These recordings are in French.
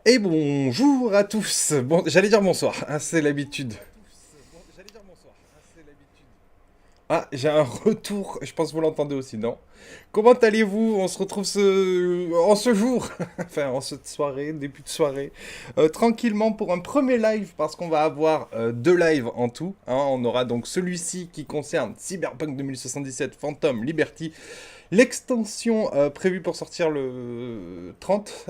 Et bonjour à tous. Bon, j'allais dire bonsoir, hein, c'est l'habitude. Ah, j'ai un retour, je pense que vous l'entendez aussi, non? Comment allez-vous? On se retrouve en ce jour, enfin en cette soirée, début de soirée, tranquillement pour un premier live, parce qu'on va avoir deux lives en tout, hein. On aura donc celui-ci qui concerne Cyberpunk 2077 Phantom Liberty, l'extension prévue pour sortir le 30.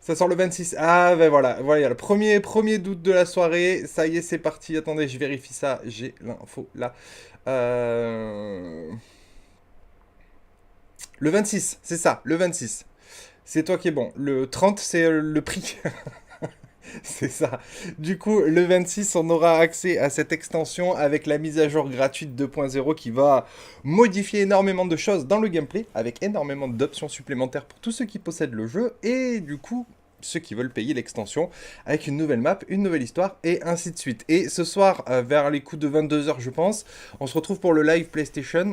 Ça sort le 26. Ah, ben voilà. Voilà, le premier doute de la soirée. Ça y est, c'est parti. Attendez, je vérifie ça. J'ai l'info là. Euh, Le 26, c'est ça, le 26. C'est toi qui est bon. Le 30, c'est le prix. C'est ça. Du coup, le 26, on aura accès à cette extension avec la mise à jour gratuite 2.0 qui va modifier énormément de choses dans le gameplay, avec énormément d'options supplémentaires pour tous ceux qui possèdent le jeu, et du coup, ceux qui veulent payer l'extension, avec une nouvelle map, une nouvelle histoire, et ainsi de suite. Et ce soir, vers les coups de 22 h je pense, on se retrouve pour le live PlayStation,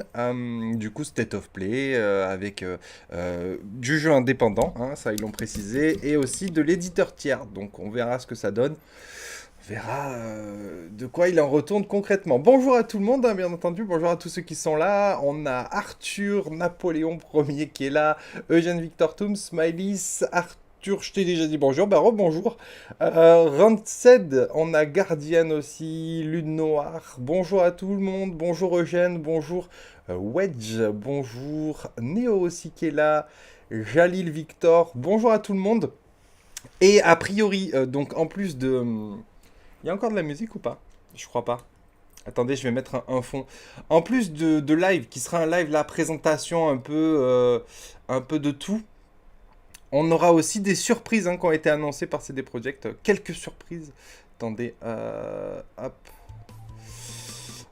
du coup State of Play, avec du jeu indépendant, hein, ça ils l'ont précisé, et aussi de l'éditeur tiers, donc on verra ce que ça donne. On verra de quoi il en retourne concrètement. Bonjour à tout le monde, hein, bien entendu, bonjour à tous ceux qui sont là. On a Arthur, Napoléon Ier qui est là, Eugène Victor Toom, Smileys, Arthur, je t'ai déjà dit bonjour, bah rebonjour. Ranced, on a Guardian aussi, Lune Noire, bonjour à tout le monde, bonjour Eugène, bonjour Wedge, bonjour Néo aussi qui est là, Jalil Victor, bonjour à tout le monde. Et a priori, donc en plus de... Il y a encore de la musique ou pas? Je crois pas. Attendez, je vais mettre un fond. En plus de live, qui sera un live, la présentation un peu de tout, on aura aussi des surprises hein, qui ont été annoncées par CD Projekt. Quelques surprises. Attendez, hop.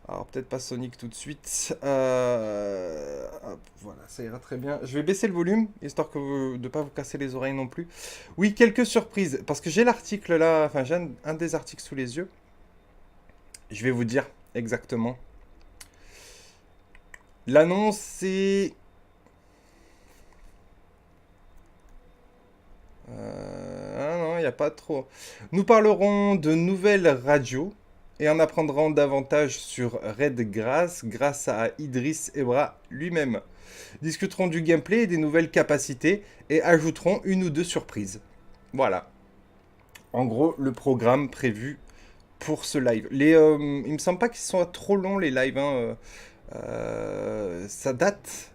Alors peut-être pas Sonic tout de suite. Hop, voilà, ça ira très bien. Je vais baisser le volume, histoire de ne pas vous casser les oreilles non plus. Oui, quelques surprises. Parce que j'ai l'article là, enfin j'ai un des articles sous les yeux. Je vais vous dire exactement. L'annonce c'est... Ah non, il n'y a pas trop. Nous parlerons de nouvelles radios et en apprendrons davantage sur Redgrass grâce à Idriss Ebra lui-même. Discuterons du gameplay et des nouvelles capacités et ajouterons une ou deux surprises. Voilà. En gros, le programme prévu pour ce live. Il me semble pas qu'ils soient trop longs les lives. Hein. Ça date.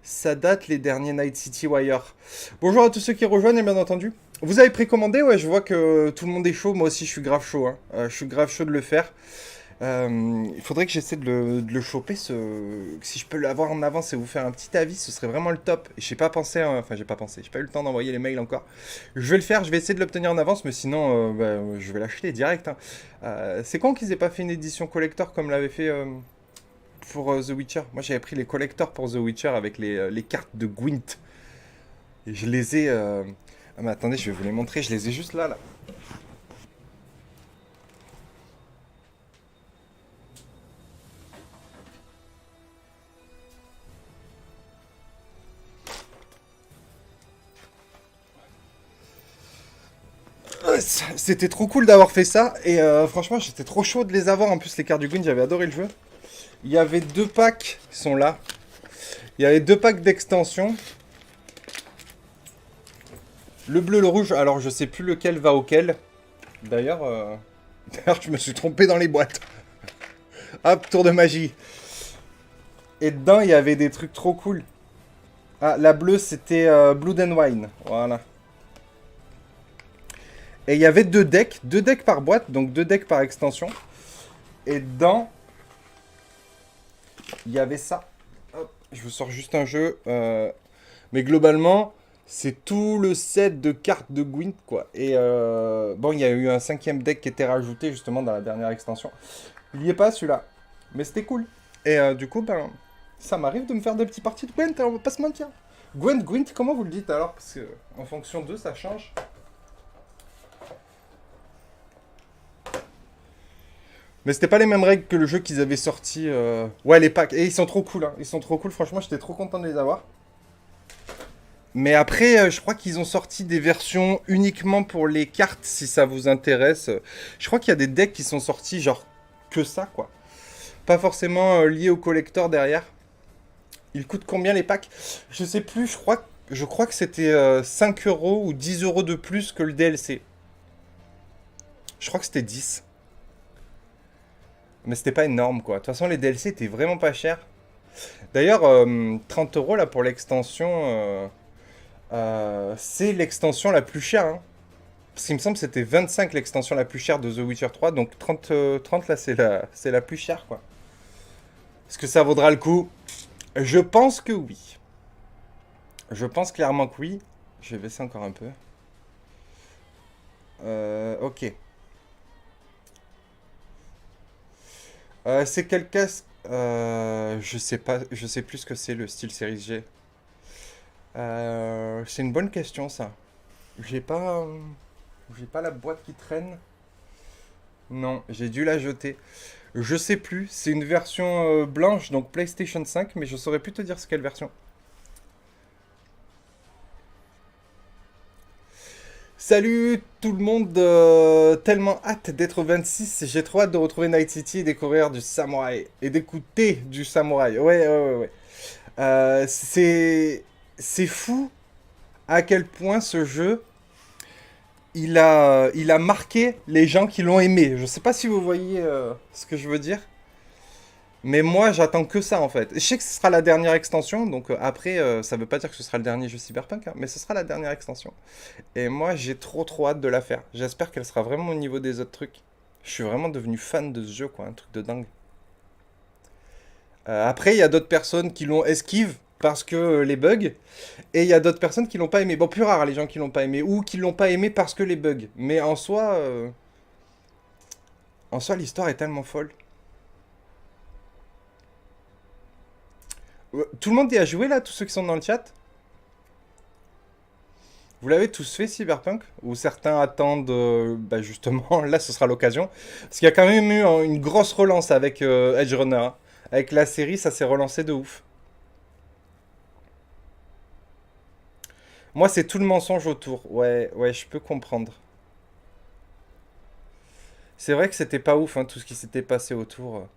Ça date les derniers Night City Wire. Bonjour à tous ceux qui rejoignent, bien entendu. Vous avez précommandé? Ouais, je vois que tout le monde est chaud. Moi aussi, je suis grave chaud. Hein. Je suis grave chaud de le faire. Il faudrait que j'essaie de le choper. Si je peux l'avoir en avance et vous faire un petit avis, ce serait vraiment le top. J'ai pas pensé, hein, enfin j'ai pas pensé, j'ai pas eu le temps d'envoyer les mails encore. Je vais le faire, je vais essayer de l'obtenir en avance, mais sinon je vais l'acheter direct. Hein. C'est con qu'ils aient pas fait une édition collector comme l'avait fait pour The Witcher. Moi j'avais pris les collectors pour The Witcher avec les cartes de Gwent. Et je les ai... Ah mais attendez, je vais vous les montrer, je les ai juste là. C'était trop cool d'avoir fait ça et franchement j'étais trop chaud de les avoir. En plus les cartes du Gwent, j'avais adoré le jeu. Il y avait deux packs qui sont là. Il y avait deux packs d'extension. Le bleu, le rouge, alors je sais plus lequel va auquel. D'ailleurs, je me suis trompé dans les boîtes. Hop, tour de magie. Et dedans il y avait des trucs trop cool. Ah, la bleue c'était Blood and Wine. Voilà. Et il y avait deux decks par boîte, donc deux decks par extension. Et dedans, il y avait ça. Hop, je vous sors juste un jeu. Mais globalement, c'est tout le set de cartes de Gwent, quoi. Et bon, il y a eu un cinquième deck qui était rajouté justement dans la dernière extension. Il n'y est pas celui-là. Mais c'était cool. Et du coup, ben, ça m'arrive de me faire des petits parties de Gwent, hein, on va pas se mentir. Gwent, comment vous le dites alors? Parce que en fonction d'eux, ça change. Mais c'était pas les mêmes règles que le jeu qu'ils avaient sorti. Ouais, les packs. Et ils sont trop cool, hein. Ils sont trop cool, franchement, j'étais trop content de les avoir. Mais après, je crois qu'ils ont sorti des versions uniquement pour les cartes, si ça vous intéresse. Je crois qu'il y a des decks qui sont sortis, genre, que ça, quoi. Pas forcément liés au collector derrière. Ils coûtent combien les packs? Je sais plus, je crois que c'était 5 euros ou 10 euros de plus que le DLC. Je crois que c'était 10. Mais c'était pas énorme, quoi. De toute façon, les DLC étaient vraiment pas chers. D'ailleurs, 30 euros là pour l'extension, c'est l'extension la plus chère, hein. Parce qu'il me semble que c'était 25 l'extension la plus chère de The Witcher 3, donc 30 là c'est la plus chère, quoi. Est-ce que ça vaudra le coup? Je pense que oui. Je pense clairement que oui. Je vais baisser encore un peu. Ok. C'est quel casque? Je sais pas, je sais plus ce que c'est le style série G. C'est une bonne question ça. J'ai pas, j'ai pas la boîte qui traîne. Non, j'ai dû la jeter. Je sais plus. C'est une version blanche, donc PlayStation 5, mais je saurais plus te dire c'est quelle version. Salut tout le monde, tellement hâte d'être au 26, j'ai trop hâte de retrouver Night City et découvrir du samouraï, et d'écouter du samouraï, ouais. C'est fou à quel point ce jeu, il a marqué les gens qui l'ont aimé. Je sais pas si vous voyez ce que je veux dire. Mais moi, j'attends que ça en fait. Je sais que ce sera la dernière extension, donc après, ça veut pas dire que ce sera le dernier jeu Cyberpunk, hein, mais ce sera la dernière extension. Et moi, j'ai trop hâte de la faire. J'espère qu'elle sera vraiment au niveau des autres trucs. Je suis vraiment devenu fan de ce jeu, quoi, un truc de dingue. Après, il y a d'autres personnes qui l'ont esquive parce que les bugs, et il y a d'autres personnes qui l'ont pas aimé. Bon, plus rare les gens qui l'ont pas aimé, ou qui l'ont pas aimé parce que les bugs. Mais en soi, l'histoire est tellement folle. Tout le monde y a joué là, tous ceux qui sont dans le chat? Vous l'avez tous fait, Cyberpunk? Ou certains attendent, bah justement, là ce sera l'occasion. Parce qu'il y a quand même eu une grosse relance avec Edge Runner, hein. Avec la série, ça s'est relancé de ouf. Moi, c'est tout le mensonge autour. Ouais, je peux comprendre. C'est vrai que c'était pas ouf, hein, tout ce qui s'était passé autour.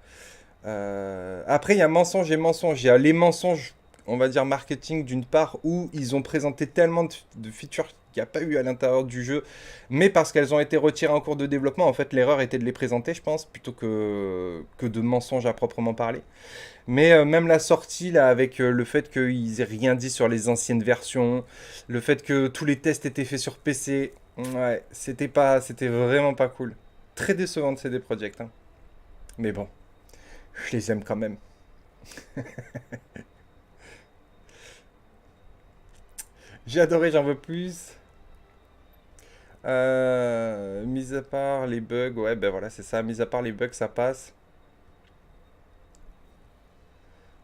Après, il y a mensonge et mensonge. Il y a les mensonges, on va dire marketing d'une part, où ils ont présenté tellement de features qu'il n'y a pas eu à l'intérieur du jeu, mais parce qu'elles ont été retirées en cours de développement, en fait, l'erreur était de les présenter, je pense, plutôt que de mensonges à proprement parler. Mais même la sortie, là, avec le fait qu'ils aient rien dit sur les anciennes versions, le fait que tous les tests étaient faits sur PC, ouais, c'était vraiment pas cool. Très décevant de CD Projekt, hein. Mais bon, je les aime quand même. J'ai adoré, j'en veux plus. Mis à part les bugs, ouais, ben voilà, c'est ça. Mis à part les bugs, ça passe.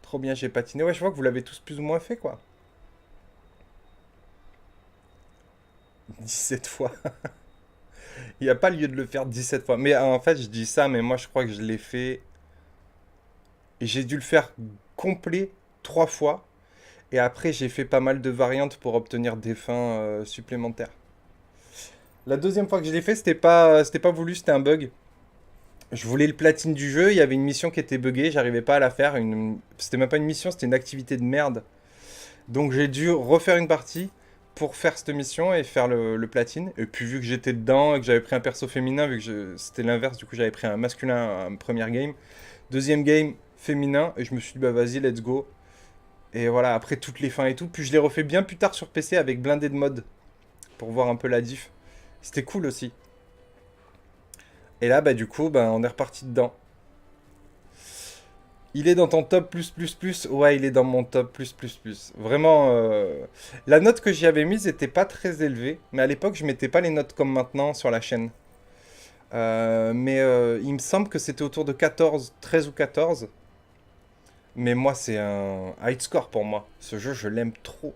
Trop bien, j'ai patiné. Ouais, je vois que vous l'avez tous plus ou moins fait, quoi. 17 fois. Il n'y a pas lieu de le faire 17 fois. Mais en fait, je dis ça, mais moi, je crois que je l'ai fait. Et j'ai dû le faire complet 3 fois. Et après, j'ai fait pas mal de variantes pour obtenir des fins supplémentaires. La deuxième fois que je l'ai fait, c'était pas voulu, c'était un bug. Je voulais le platine du jeu, il y avait une mission qui était buggée, j'arrivais pas à la faire. C'était même pas une mission, c'était une activité de merde. Donc j'ai dû refaire une partie pour faire cette mission et faire le platine. Et puis vu que j'étais dedans et que j'avais pris un perso féminin, vu que c'était l'inverse, du coup j'avais pris un masculin en première game. Deuxième game, féminin, et je me suis dit bah vas-y, let's go. Et voilà, après toutes les fins et tout. Puis je l'ai refait bien plus tard sur PC avec blindé de mode pour voir un peu la diff. C'était cool aussi. Et là, bah du coup, bah, on est reparti dedans. Il est dans ton top plus plus plus. Ouais, il est dans mon top plus plus plus. Vraiment, la note que j'y avais mise était pas très élevée. Mais à l'époque, je mettais pas les notes comme maintenant sur la chaîne. Mais il me semble que c'était autour de 14, 13 ou 14. Mais moi, c'est un high score pour moi. Ce jeu, je l'aime trop.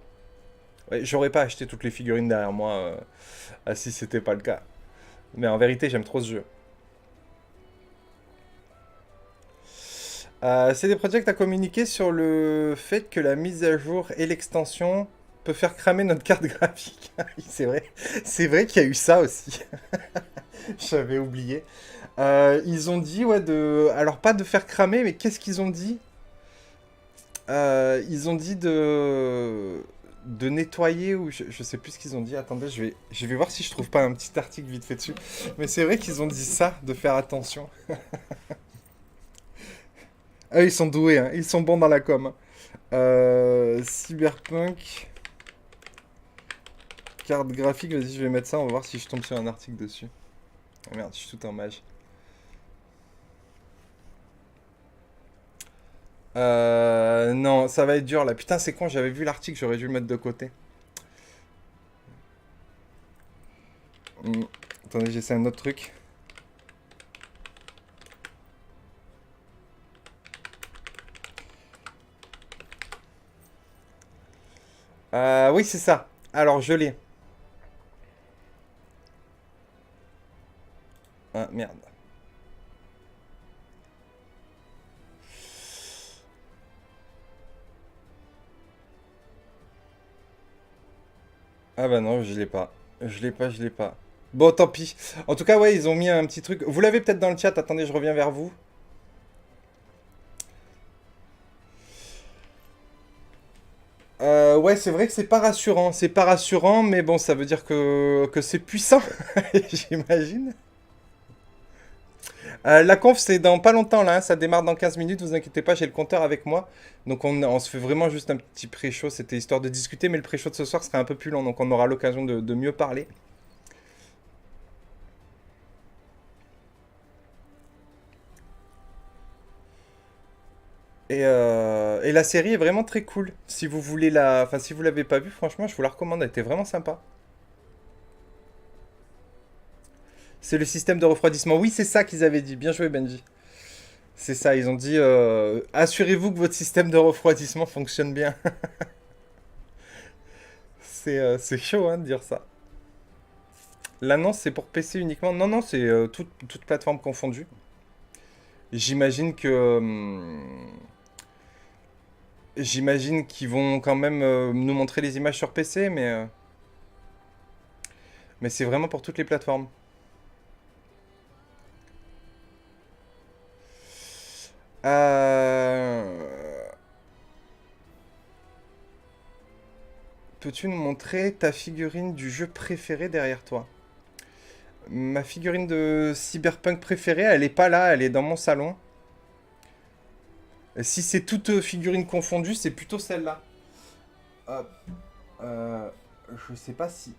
Ouais, j'aurais pas acheté toutes les figurines derrière moi si c'était pas le cas. Mais en vérité, j'aime trop ce jeu. C'est des projects à communiquer sur le fait que la mise à jour et l'extension peut faire cramer notre carte graphique. Oui, c'est vrai qu'il y a eu ça aussi. J'avais oublié. Ils ont dit, ouais, alors pas de faire cramer, mais qu'est-ce qu'ils ont dit? Ils ont dit de nettoyer ou je sais plus ce qu'ils ont dit. Attendez, je vais voir si je trouve pas un petit article vite fait dessus. Mais c'est vrai qu'ils ont dit ça, de faire attention. Ah, ils sont doués, hein. Ils sont bons dans la com. Cyberpunk, carte graphique, vas-y, je vais mettre ça, on va voir si je tombe sur un article dessus. Oh merde, je suis tout en mage. Non, ça va être dur là. Putain, c'est con, j'avais vu l'article, j'aurais dû le mettre de côté. Attendez, j'essaie un autre truc. Oui, c'est ça. Alors, je l'ai. Ah, merde. Ah bah non, je l'ai pas. Je l'ai pas, je l'ai pas. Bon, tant pis. En tout cas, ouais, ils ont mis un petit truc. Vous l'avez peut-être dans le chat. Attendez, je reviens vers vous. Ouais, c'est vrai que c'est pas rassurant. C'est pas rassurant, mais bon, ça veut dire que c'est puissant, j'imagine. La conf, c'est dans pas longtemps, là, hein. Ça démarre dans 15 minutes, vous inquiétez pas, j'ai le compteur avec moi. Donc on se fait vraiment juste un petit pré-show. C'était histoire de discuter, mais le pré-show de ce soir sera un peu plus long, donc on aura l'occasion de mieux parler. Et la série est vraiment très cool. Si vous voulez la... Enfin, si vous l'avez pas vue, franchement, je vous la recommande. Elle était vraiment sympa. C'est le système de refroidissement. Oui, c'est ça qu'ils avaient dit. Bien joué, Benji. C'est ça, ils ont dit assurez-vous que votre système de refroidissement fonctionne bien. C'est chaud hein, de dire ça. L'annonce, c'est pour PC uniquement. Non, non, c'est toute plateforme confondue. J'imagine que. J'imagine qu'ils vont quand même nous montrer les images sur PC, mais c'est vraiment pour toutes les plateformes. Euh, Peux-tu nous montrer ta figurine du jeu préféré derrière toi? Ma figurine de cyberpunk préférée, elle est pas là, elle est dans mon salon. Si c'est toutes figurines confondues, c'est plutôt celle-là. Hop. Euh, je sais pas si...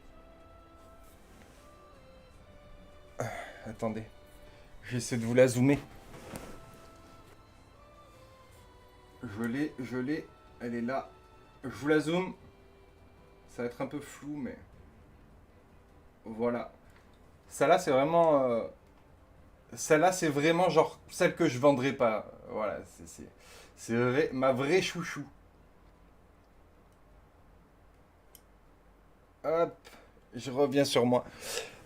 Attendez. J'essaie de vous la zoomer. Je l'ai. Elle est là. Je vous la zoome. Ça va être un peu flou, mais... Voilà. Celle-là, c'est vraiment... Celle-là, c'est vraiment genre celle que je vendrai pas. Voilà, ma vraie chouchou. Hop, je reviens sur moi.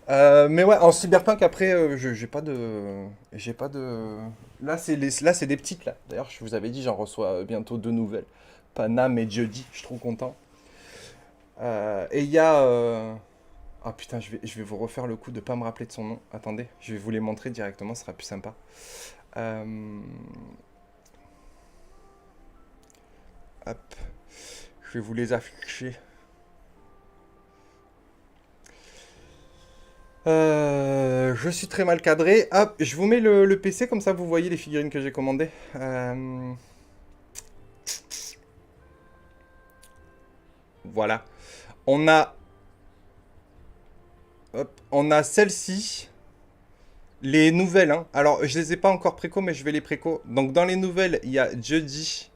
Mais ouais, en cyberpunk après, j'ai pas de. Là c'est des petites là. D'ailleurs, je vous avais dit, j'en reçois bientôt deux nouvelles. Panam et Jeudi, je suis trop content. Et il y a. Ah putain, je vais vous refaire le coup de pas me rappeler de son nom. Attendez, je vais vous les montrer directement, ce sera plus sympa. Euh, Hop, je vais vous les afficher. Je suis très mal cadré. Hop, je vous mets le PC comme ça vous voyez les figurines que j'ai commandées. Voilà. On a, hop, on a celle-ci. Les nouvelles, hein. Alors, je les ai pas encore préco, mais je vais les préco. Donc, dans les nouvelles, il y a Jeudi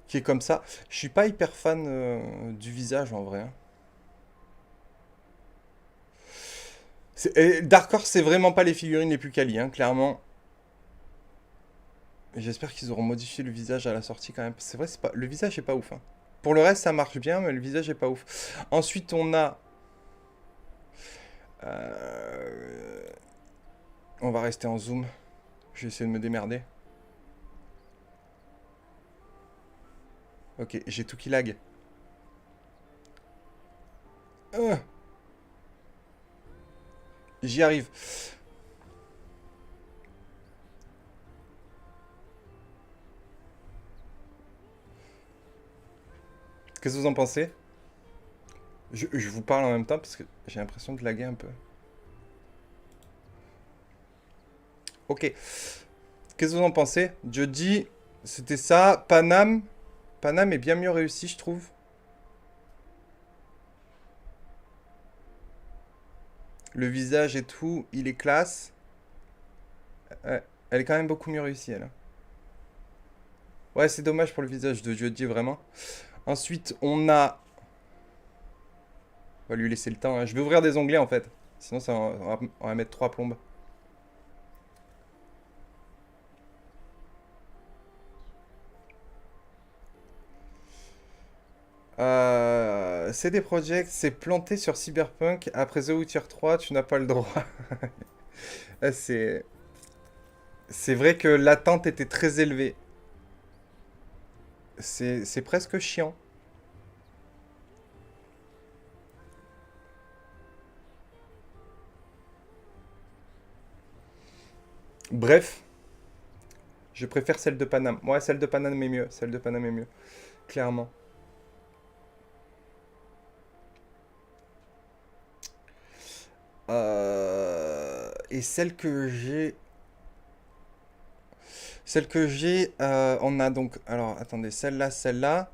qui est comme ça. Je suis pas hyper fan du visage en vrai, hein. Et Dark Horse, c'est vraiment pas les figurines les plus quali, hein, clairement. J'espère qu'ils auront modifié le visage à la sortie quand même. C'est vrai, le visage est pas ouf, hein. Pour le reste, ça marche bien, mais le visage est pas ouf. Ensuite, on a... on va rester en zoom. Je vais essayer de me démerder. Ok, j'ai tout qui lag. J'y arrive. Qu'est-ce que vous en pensez? Je vous parle en même temps parce que j'ai l'impression de laguer un peu. Ok. Qu'est-ce que vous en pensez? Jeudi, c'était ça. Paname. Paname est bien mieux réussi, je trouve. Le visage et tout, il est classe. Elle est quand même beaucoup mieux réussie, elle. Ouais, c'est dommage pour le visage de Jeudi, vraiment. Ensuite, on a... On va lui laisser le temps, hein. Je vais ouvrir des onglets, en fait. Sinon, on va mettre 3 plombes. CD Projekt s'est planté sur Cyberpunk. Après The Witcher 3, tu n'as pas le droit. Ah, c'est vrai que l'attente était très élevée. C'est presque chiant. Bref, je préfère celle de Paname. Ouais, celle de Paname est mieux. Celle de Paname est mieux. Clairement. Et celle que j'ai... Celle que j'ai, on a donc... Alors, attendez, celle-là, celle-là.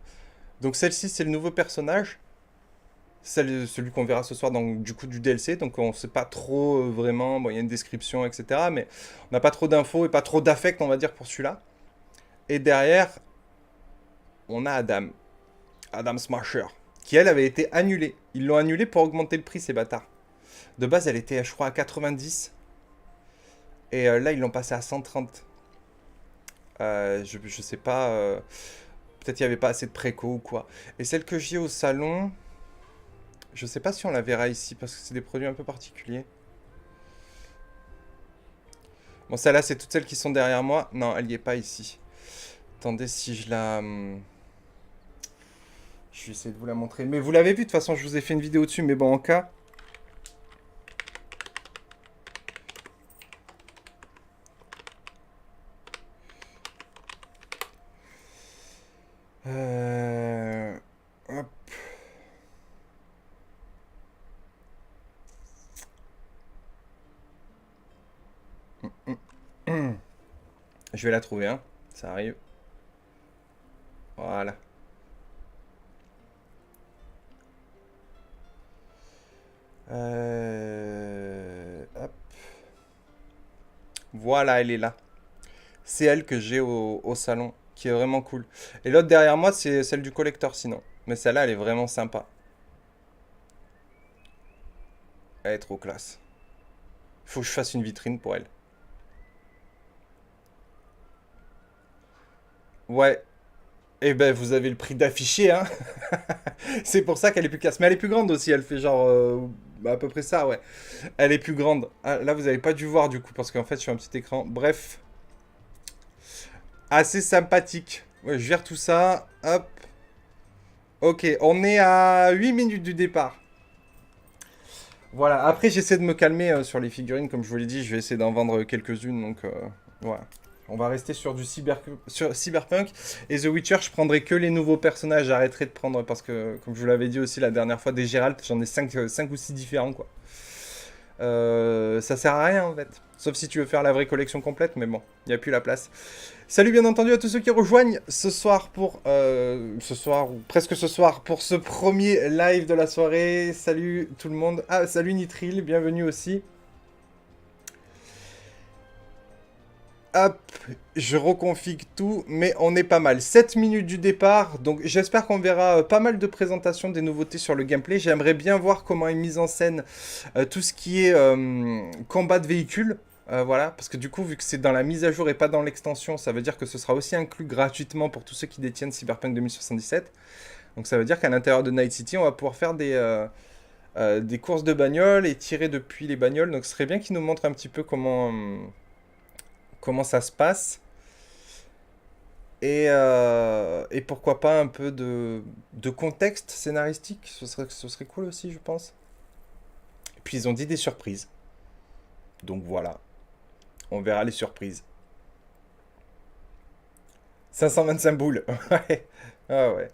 Donc celle-ci, c'est le nouveau personnage. Celui qu'on verra ce soir dans du coup du DLC. Donc on sait pas trop vraiment. Bon, il y a une description, etc. Mais on n'a pas trop d'infos et pas trop d'affect, on va dire, pour celui-là. Et derrière, on a Adam. Adam Smasher. Qui, elle, avait été annulée. Ils l'ont annulée pour augmenter le prix, ces bâtards. De base, elle était, je crois, à 90. Et là, ils l'ont passé à 130. Je sais pas. Peut-être qu'il n'y avait pas assez de préco ou quoi. Et celle que j'ai au salon, je sais pas si on la verra ici parce que c'est des produits un peu particuliers. Bon, celle-là, c'est toutes celles qui sont derrière moi. Non, elle n'y est pas ici. Attendez si je la... Je vais essayer de vous la montrer. Mais vous l'avez vu, de toute façon, je vous ai fait une vidéo dessus. Mais bon, en cas... Hop. Je vais la trouver, hein. Ça arrive. Voilà. Hop. Voilà, elle est là. C'est elle que j'ai au salon, qui est vraiment cool. Et l'autre derrière moi, c'est celle du collector sinon. Mais celle-là, elle est vraiment sympa. Elle est trop classe. Faut que je fasse une vitrine pour elle. Ouais. Eh ben, vous avez le prix d'affiché, hein. C'est pour ça qu'elle est plus classe. Mais elle est plus grande aussi. Elle fait genre à peu près ça, ouais. Elle est plus grande. Ah, là, vous avez pas dû voir du coup, parce qu'en fait, sur un petit écran. Bref. Assez sympathique. Ouais, je gère tout ça. Hop. Ok, on est à 8 minutes du départ. Voilà, après j'essaie de me calmer sur les figurines, comme je vous l'ai dit, je vais essayer d'en vendre quelques-unes, donc voilà. On va rester sur du sur Cyberpunk. Et The Witcher, je prendrai que les nouveaux personnages, j'arrêterai de prendre, parce que, comme je vous l'avais dit aussi la dernière fois, des Gérald, j'en ai 5 ou 6 différents, quoi. Ça sert à rien, en fait. Sauf si tu veux faire la vraie collection complète, mais bon, il n'y a plus la place. Salut bien entendu à tous ceux qui rejoignent ce soir pour... ce soir, ou presque ce soir, pour ce premier live de la soirée. Salut tout le monde. Ah, salut Nitril, bienvenue aussi. Hop, je reconfig tout, mais on est pas mal. 7 minutes du départ, donc j'espère qu'on verra pas mal de présentations des nouveautés sur le gameplay. J'aimerais bien voir comment est mise en scène tout ce qui est combat de véhicules. Voilà, parce que du coup, vu que c'est dans la mise à jour et pas dans l'extension, ça veut dire que ce sera aussi inclus gratuitement pour tous ceux qui détiennent Cyberpunk 2077. Donc ça veut dire qu'à l'intérieur de Night City, on va pouvoir faire des courses de bagnole et tirer depuis les bagnoles. Donc ce serait bien qu'ils nous montrent un petit peu comment ça se passe. Et pourquoi pas un peu de contexte scénaristique, ce serait cool aussi, je pense. Et puis ils ont dit des surprises. Donc voilà, on verra les surprises. 525 boules. Ouais. Ah ouais.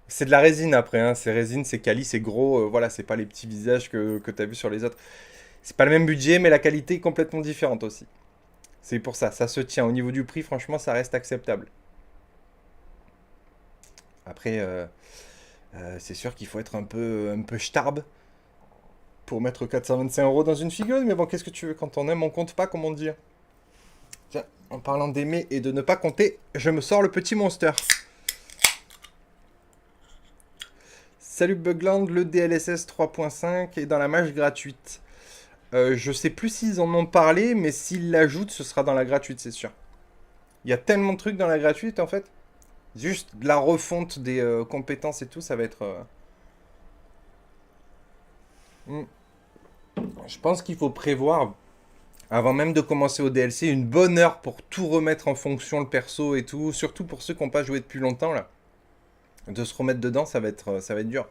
C'est de la résine après, hein. C'est résine, c'est quali, c'est gros. Voilà, c'est pas les petits visages que t'as vu sur les autres. C'est pas le même budget, mais la qualité est complètement différente aussi. C'est pour ça, ça se tient. Au niveau du prix, franchement, ça reste acceptable. Après, c'est sûr qu'il faut être un peu starbe pour mettre 425 € dans une figurine. Mais bon, qu'est-ce que tu veux? Quand on aime, on compte pas, comme on dit. Tiens, en parlant d'aimer et de ne pas compter, je me sors le petit monster. Salut Bugland, le DLSS 3.5 est dans la mage gratuite. Je sais plus s'ils en ont parlé, mais s'ils l'ajoutent, ce sera dans la gratuite, c'est sûr. Il y a tellement de trucs dans la gratuite, en fait. Juste de la refonte des compétences et tout, ça va être... hmm. Je pense qu'il faut prévoir, avant même de commencer au DLC, une bonne heure pour tout remettre en fonction, le perso et tout. Surtout pour ceux qui n'ont pas joué depuis longtemps, là. De se remettre dedans, ça va être dur.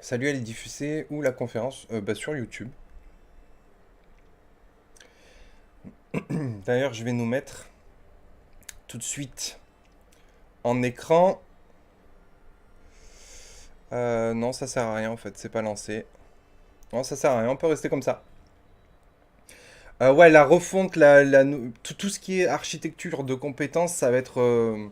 Salut, elle est diffusée où la conférence? Bah, sur YouTube. D'ailleurs, je vais nous mettre tout de suite en écran. Non, ça sert à rien en fait, c'est pas lancé. Non, ça sert à rien, on peut rester comme ça. Ouais, la refonte, tout ce qui est architecture de compétences, ça va être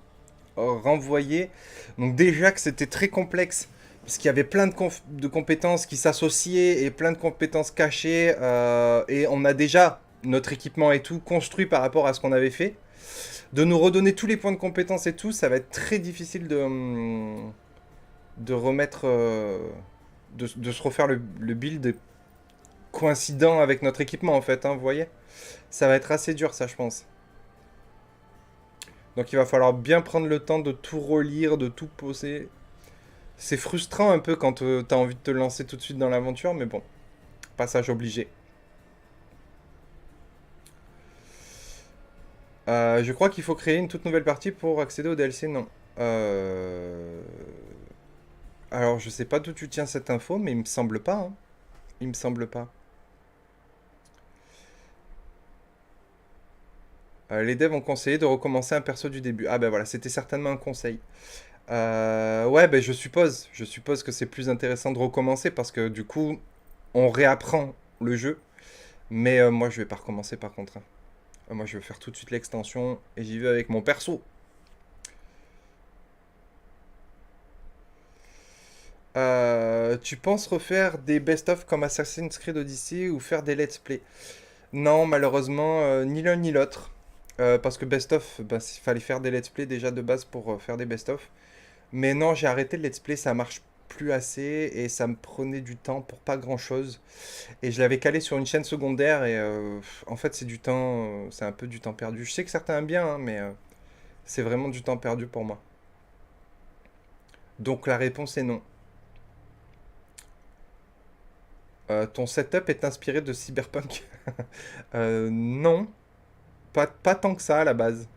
renvoyé. Donc déjà que c'était très complexe, parce qu'il y avait plein de compétences qui s'associaient et plein de compétences cachées, et on a déjà notre équipement et tout construit par rapport à ce qu'on avait fait. De nous redonner tous les points de compétences et tout, ça va être très difficile de remettre, de se refaire le build coïncident avec notre équipement en fait, hein, vous voyez. Ça va être assez dur ça, je pense. Donc il va falloir bien prendre le temps de tout relire, de tout poser. C'est frustrant un peu quand t'as envie de te lancer tout de suite dans l'aventure, mais bon, passage obligé. Je crois qu'il faut créer une toute nouvelle partie pour accéder au DLC, non. Alors je sais pas d'où tu tiens cette info, mais il me semble pas, hein. Il me semble pas. Les devs ont conseillé de recommencer un perso du début. Ah ben voilà, c'était certainement un conseil. Ouais, ben je suppose que c'est plus intéressant de recommencer parce que du coup, on réapprend le jeu. Mais moi, je vais pas recommencer par contre, hein. Moi, je vais faire tout de suite l'extension et j'y vais avec mon perso. Tu penses refaire des best-of comme Assassin's Creed Odyssey ou faire des let's play? Non, malheureusement, ni l'un ni l'autre. Parce que best-of, bah, il fallait faire des let's play déjà de base pour faire des best-of. Mais non, j'ai arrêté le let's play, ça marche plus assez et ça me prenait du temps pour pas grand-chose. Et je l'avais calé sur une chaîne secondaire et en fait c'est du temps, c'est un peu du temps perdu. Je sais que certains aiment bien, hein, mais c'est vraiment du temps perdu pour moi. Donc la réponse est non. Ton setup est inspiré de Cyberpunk? Non, pas tant que ça à la base.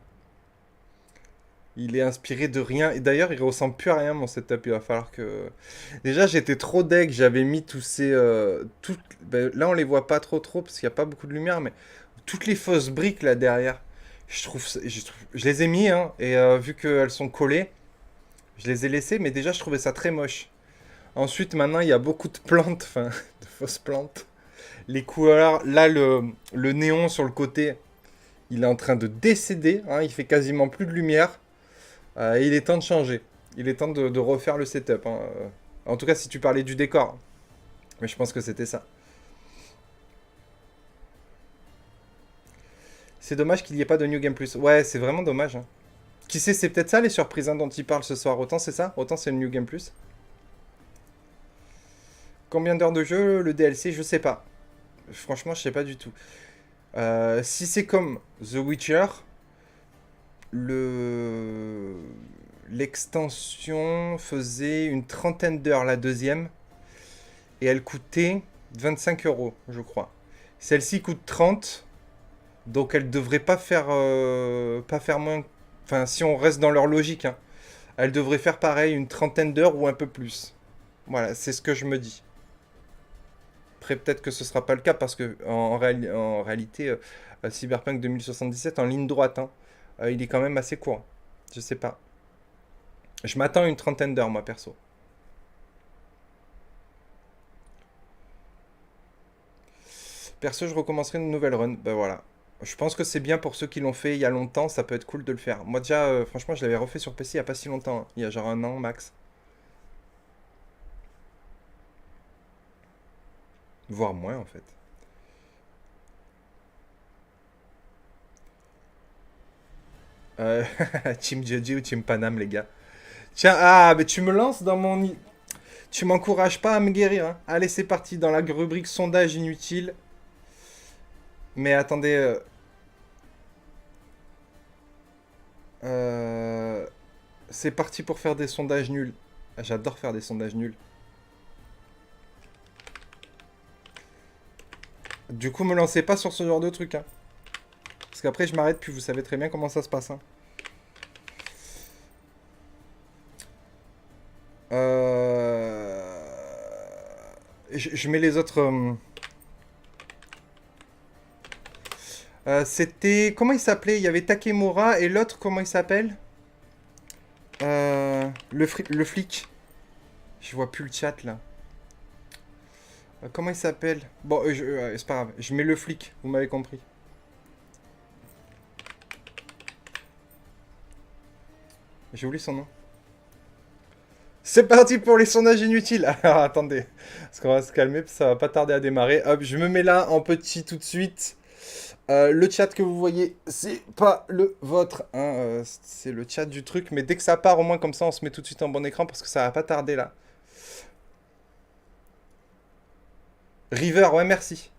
Il est inspiré de rien. Et d'ailleurs, il ressemble plus à rien mon setup. Il va falloir que. Déjà, j'étais trop deg. J'avais mis tous ces. Ben, là, on les voit pas trop parce qu'il n'y a pas beaucoup de lumière. Mais toutes les fausses briques là derrière, je les ai mis. Hein, et vu qu'elles sont collées, je les ai laissées. Mais déjà, je trouvais ça très moche. Ensuite, maintenant, il y a beaucoup de plantes. Enfin, de fausses plantes. Les couleurs. Là, le néon sur le côté, il est en train de décéder. Hein, il fait quasiment plus de lumière. Il est temps de changer. Il est temps de refaire le setup, hein. En tout cas, si tu parlais du décor. Mais je pense que c'était ça. C'est dommage qu'il n'y ait pas de New Game Plus. Ouais, c'est vraiment dommage, hein. Qui sait, c'est peut-être ça les surprises, hein, dont il parle ce soir. Autant c'est ça, autant c'est le New Game Plus. Combien d'heures de jeu le DLC? Je sais pas. Franchement, je sais pas du tout. Si c'est comme The Witcher, le l'extension faisait une trentaine d'heures la deuxième et elle coûtait 25 €, je crois. Celle-ci coûte 30. Donc elle devrait pas faire moins. Enfin, si on reste dans leur logique, hein, elle devrait faire pareil, une trentaine d'heures ou un peu plus. Voilà, c'est ce que je me dis. Après, peut-être que ce sera pas le cas parce que en réalité, Cyberpunk 2077 en ligne droite, hein, il est quand même assez court. Je sais pas. Je m'attends à une trentaine d'heures, moi perso. Perso, je recommencerai une nouvelle run. Ben voilà. Je pense que c'est bien pour ceux qui l'ont fait il y a longtemps, ça peut être cool de le faire. Moi déjà, franchement, je l'avais refait sur PC il y a pas si longtemps, hein. Il y a genre un an max. Voire moins en fait. Euh, Team Jeji ou Team Panam, les gars. Tiens, ah, mais tu me lances dans mon... Tu m'encourages pas à me guérir, hein. Allez, c'est parti dans la rubrique sondage inutile. Mais attendez... euh, c'est parti pour faire des sondages nuls. Ah, j'adore faire des sondages nuls. Du coup, me lancez pas sur ce genre de truc, hein. Parce qu'après, je m'arrête, puis vous savez très bien comment ça se passe, hein. Je mets les autres... c'était... Comment il s'appelait? Il y avait Takemura et l'autre, comment il s'appelle? Le flic. Je vois plus le chat, là. Comment il s'appelle? Bon, c'est pas grave. Je mets le flic, vous m'avez compris. J'ai oublié son nom. C'est parti pour les sondages inutiles. Alors, attendez. Parce qu'on va se calmer, ça va pas tarder à démarrer. Hop, je me mets là en petit tout de suite. Le chat que vous voyez, c'est pas le vôtre, hein, c'est le chat du truc, mais dès que ça part, au moins comme ça, on se met tout de suite en bon écran parce que ça va pas tarder là. River, ouais, merci.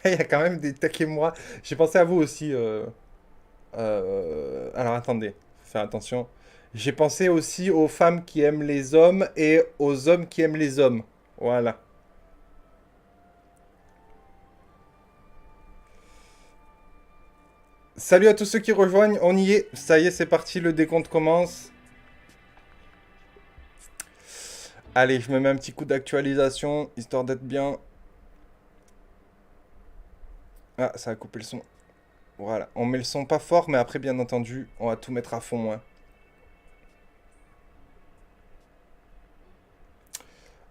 Il y a quand même des Takemura. J'ai pensé à vous aussi. Alors attendez, faut faire attention. J'ai pensé aussi aux femmes qui aiment les hommes et aux hommes qui aiment les hommes. Voilà. Salut à tous ceux qui rejoignent, on y est. Ça y est, c'est parti, le décompte commence. Allez, je me mets un petit coup d'actualisation, histoire d'être bien. Ah, ça a coupé le son. Voilà, on met le son pas fort, mais après, bien entendu, on va tout mettre à fond,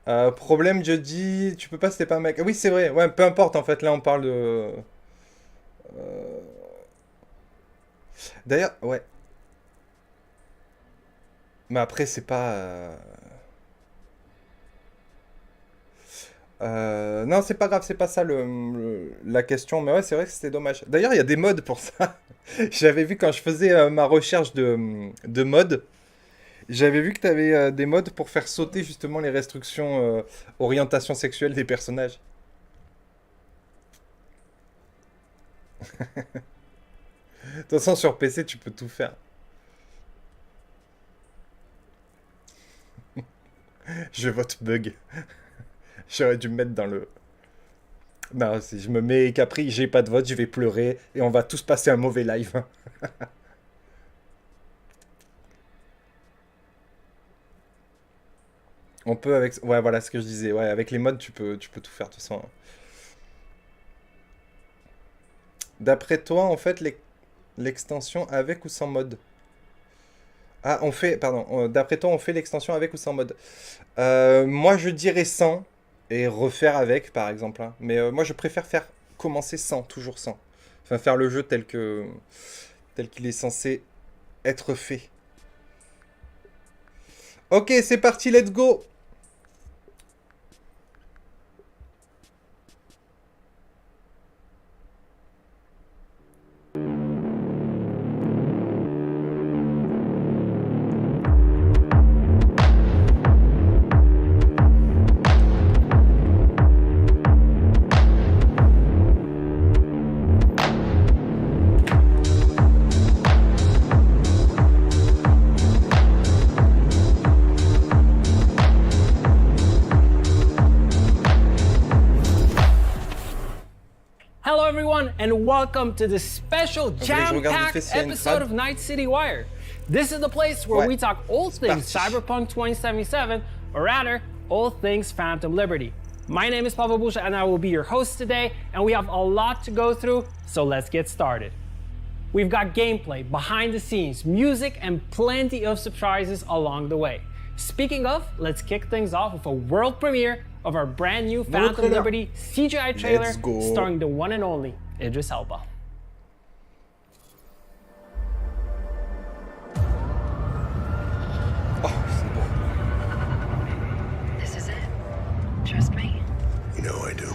hein. Problème, je dis, tu peux pas, c'était pas un mec. Ah oui, c'est vrai, ouais, peu importe, en fait, là, on parle de... euh, D'ailleurs, ouais. Mais après, c'est pas... Non, c'est pas grave, c'est pas ça la question, mais ouais, c'est vrai que c'était dommage. D'ailleurs, il y a des modes pour ça. J'avais vu quand je faisais ma recherche de modes, j'avais vu que tu avais des modes pour faire sauter justement les restrictions orientation sexuelle des personnages. De toute façon, sur PC, tu peux tout faire. Je vote bug. J'aurais dû me mettre dans le... Non, si je me mets Capri, j'ai pas de vote, je vais pleurer et on va tous passer un mauvais live. On peut avec... Ouais, voilà ce que je disais. Ouais, avec les modes, tu peux tout faire de toute façon. D'après toi, en fait, l'extension avec ou sans mode? Ah, on fait... Pardon. D'après toi, on fait l'extension avec ou sans mode? Moi, je dirais sans et refaire avec, par exemple, hein. Mais moi, je préfère faire commencer sans, toujours sans. Enfin, faire le jeu tel qu'il est censé être fait. Ok, c'est parti, let's go! and welcome to this special jam-packed episode of Night City Wire. This is the place where we talk all things Cyberpunk 2077, or rather, all things Phantom Liberty. My name is Pavel Busha and I will be your host today, and we have a lot to go through, so let's get started. We've got gameplay, behind the scenes, music, and plenty of surprises along the way. Speaking of, let's kick things off with a world premiere of our brand new Phantom Liberty CGI trailer starring the one and only Idris Elba. This is it. Trust me. You know I do.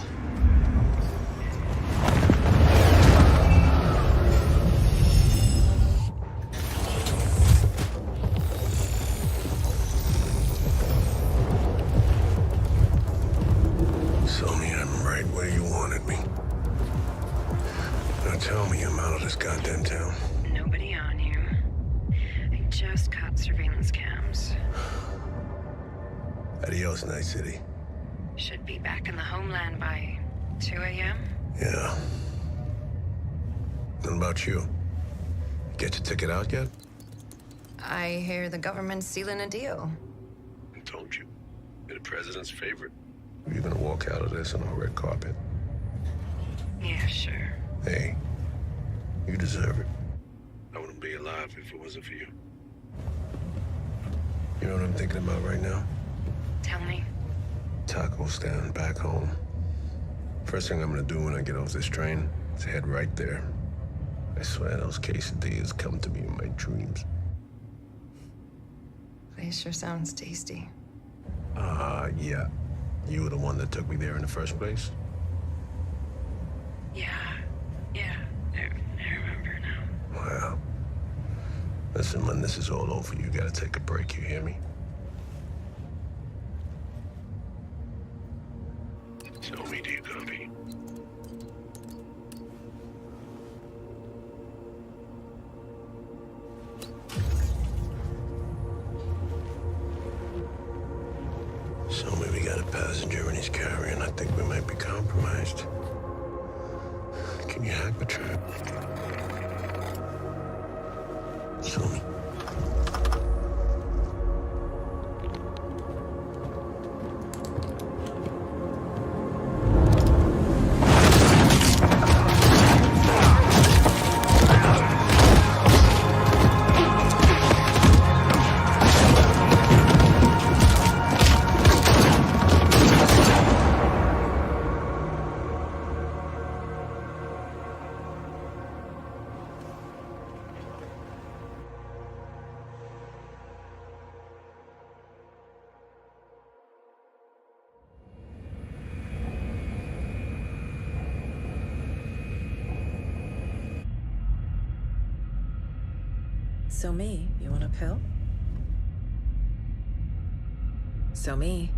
Tell me I'm right where you wanted me. Now tell me I'm out of this goddamn town. Nobody on you. I just caught surveillance cams. Adios, Night City. Should be back in the homeland by 2 a.m. Yeah. What about you? Get your ticket out yet? I hear the government's sealing a deal. I told you. You're the president's favorite. You're gonna walk out of this on a red carpet. Yeah, sure. Hey, you deserve it. I wouldn't be alive if it wasn't for you. You know what I'm thinking about right now? Tell me. Taco stand back home. First thing I'm gonna do when I get off this train is head right there. I swear those quesadillas come to me in my dreams. Place sure sounds tasty. Yeah. You were the one that took me there in the first place? Yeah. I remember now. Wow. Listen, when this is all over, you gotta take a break, you hear me? Tell me, do you copy? So we got a passenger and he's carrying. I think we might be compromised. Can you hack the trap? Show me. So me, you want a pill? So me,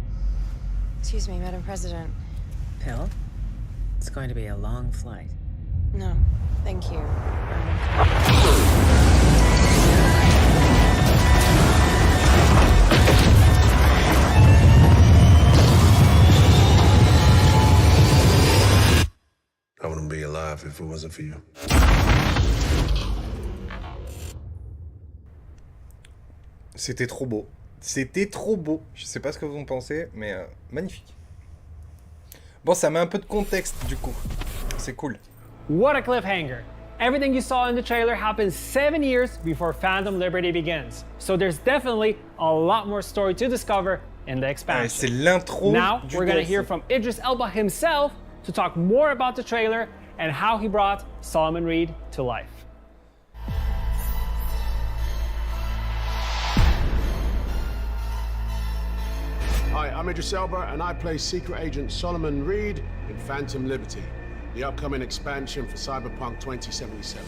Excuse me, Madam President. pill? It's going to be a long flight. No, thank you. I wouldn't be alive if it wasn't for you. C'était trop beau. C'était trop beau. Je sais pas ce que vous en pensez, mais magnifique. Bon, ça met un peu de contexte, du coup. C'est cool. What a cliffhanger! Everything you saw in the trailer happened 7 years before Phantom Liberty begins. So there's definitely a lot more story to discover in the expansion. C'est l'intro. Now du we're gonna DLC. hear from Idris Elba himself to talk more about the trailer and how he brought Solomon Reed to life. Hi, I'm Idris Elba, and I play Secret Agent Solomon Reed in Phantom Liberty, the upcoming expansion for Cyberpunk 2077.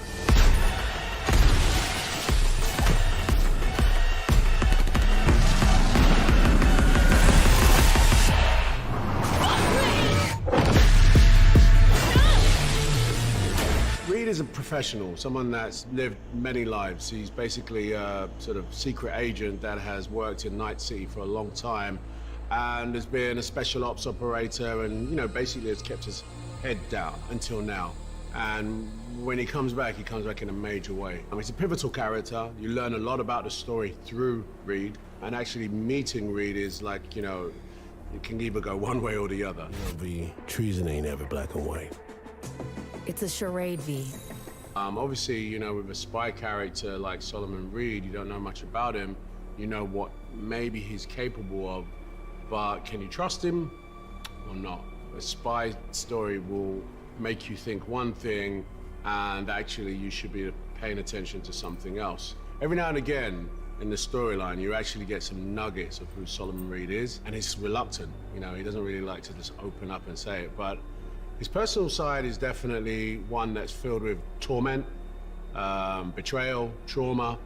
Reed is a professional, someone that's lived many lives. He's basically a sort of secret agent that has worked in Night City for a long time and has been a special ops operator and, you know, basically has kept his head down until now. And when he comes back in a major way. I mean, he's a pivotal character. You learn a lot about the story through Reed. And actually meeting Reed is like, you know, it can either go one way or the other. You know, V, treason ain't ever black and white. It's a charade, V. Obviously, you know, with a spy character like Solomon Reed, you don't know much about him. You know what maybe he's capable of, but can you trust him or not? A spy story will make you think one thing, and actually you should be paying attention to something else. Every now and again, in the storyline, you actually get some nuggets of who Solomon Reed is, and he's reluctant. You know, he doesn't really like to just open up and say it, but his personal side is definitely one that's filled with torment, betrayal, trauma,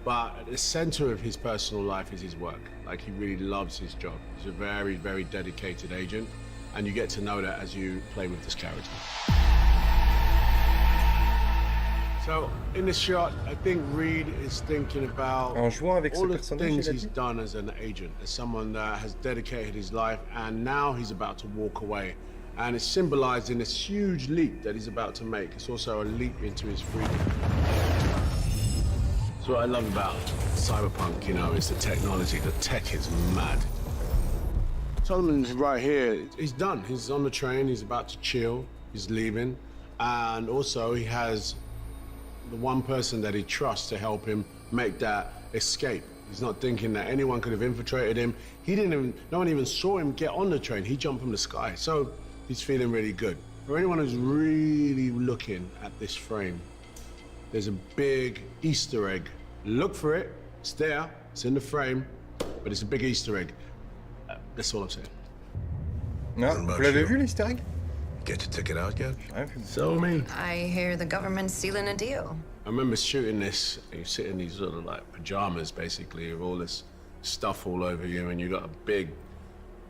but at the center of his personal life is his work. Like, he really loves his job. He's a very, very dedicated agent, and you get to know that as you play with this character. So, in this shot, I think Reed is thinking about all the things he's done as an agent, as someone that has dedicated his life, and now he's about to walk away. And it's symbolized in this huge leap that he's about to make. It's also a leap into his freedom. So what I love about Cyberpunk, you know, is the technology. The tech is mad. Solomon's right here. He's done. He's on the train. He's about to chill. He's leaving. And also he has the one person that he trusts to help him make that escape. He's not thinking that anyone could have infiltrated him. No one even saw him get on the train. He jumped from the sky. So he's feeling really good. For anyone who's really looking at this frame, there's a big Easter egg. Look for it. It's there. It's in the frame, but it's a big Easter egg. That's all I'm saying. Non, vous l'avez vu l'Easter egg? Get your ticket out yet? So me. I hear the government's sealing a deal. I remember shooting this. You sit in these sort of like pajamas, basically, with all this stuff all over you, and you got a big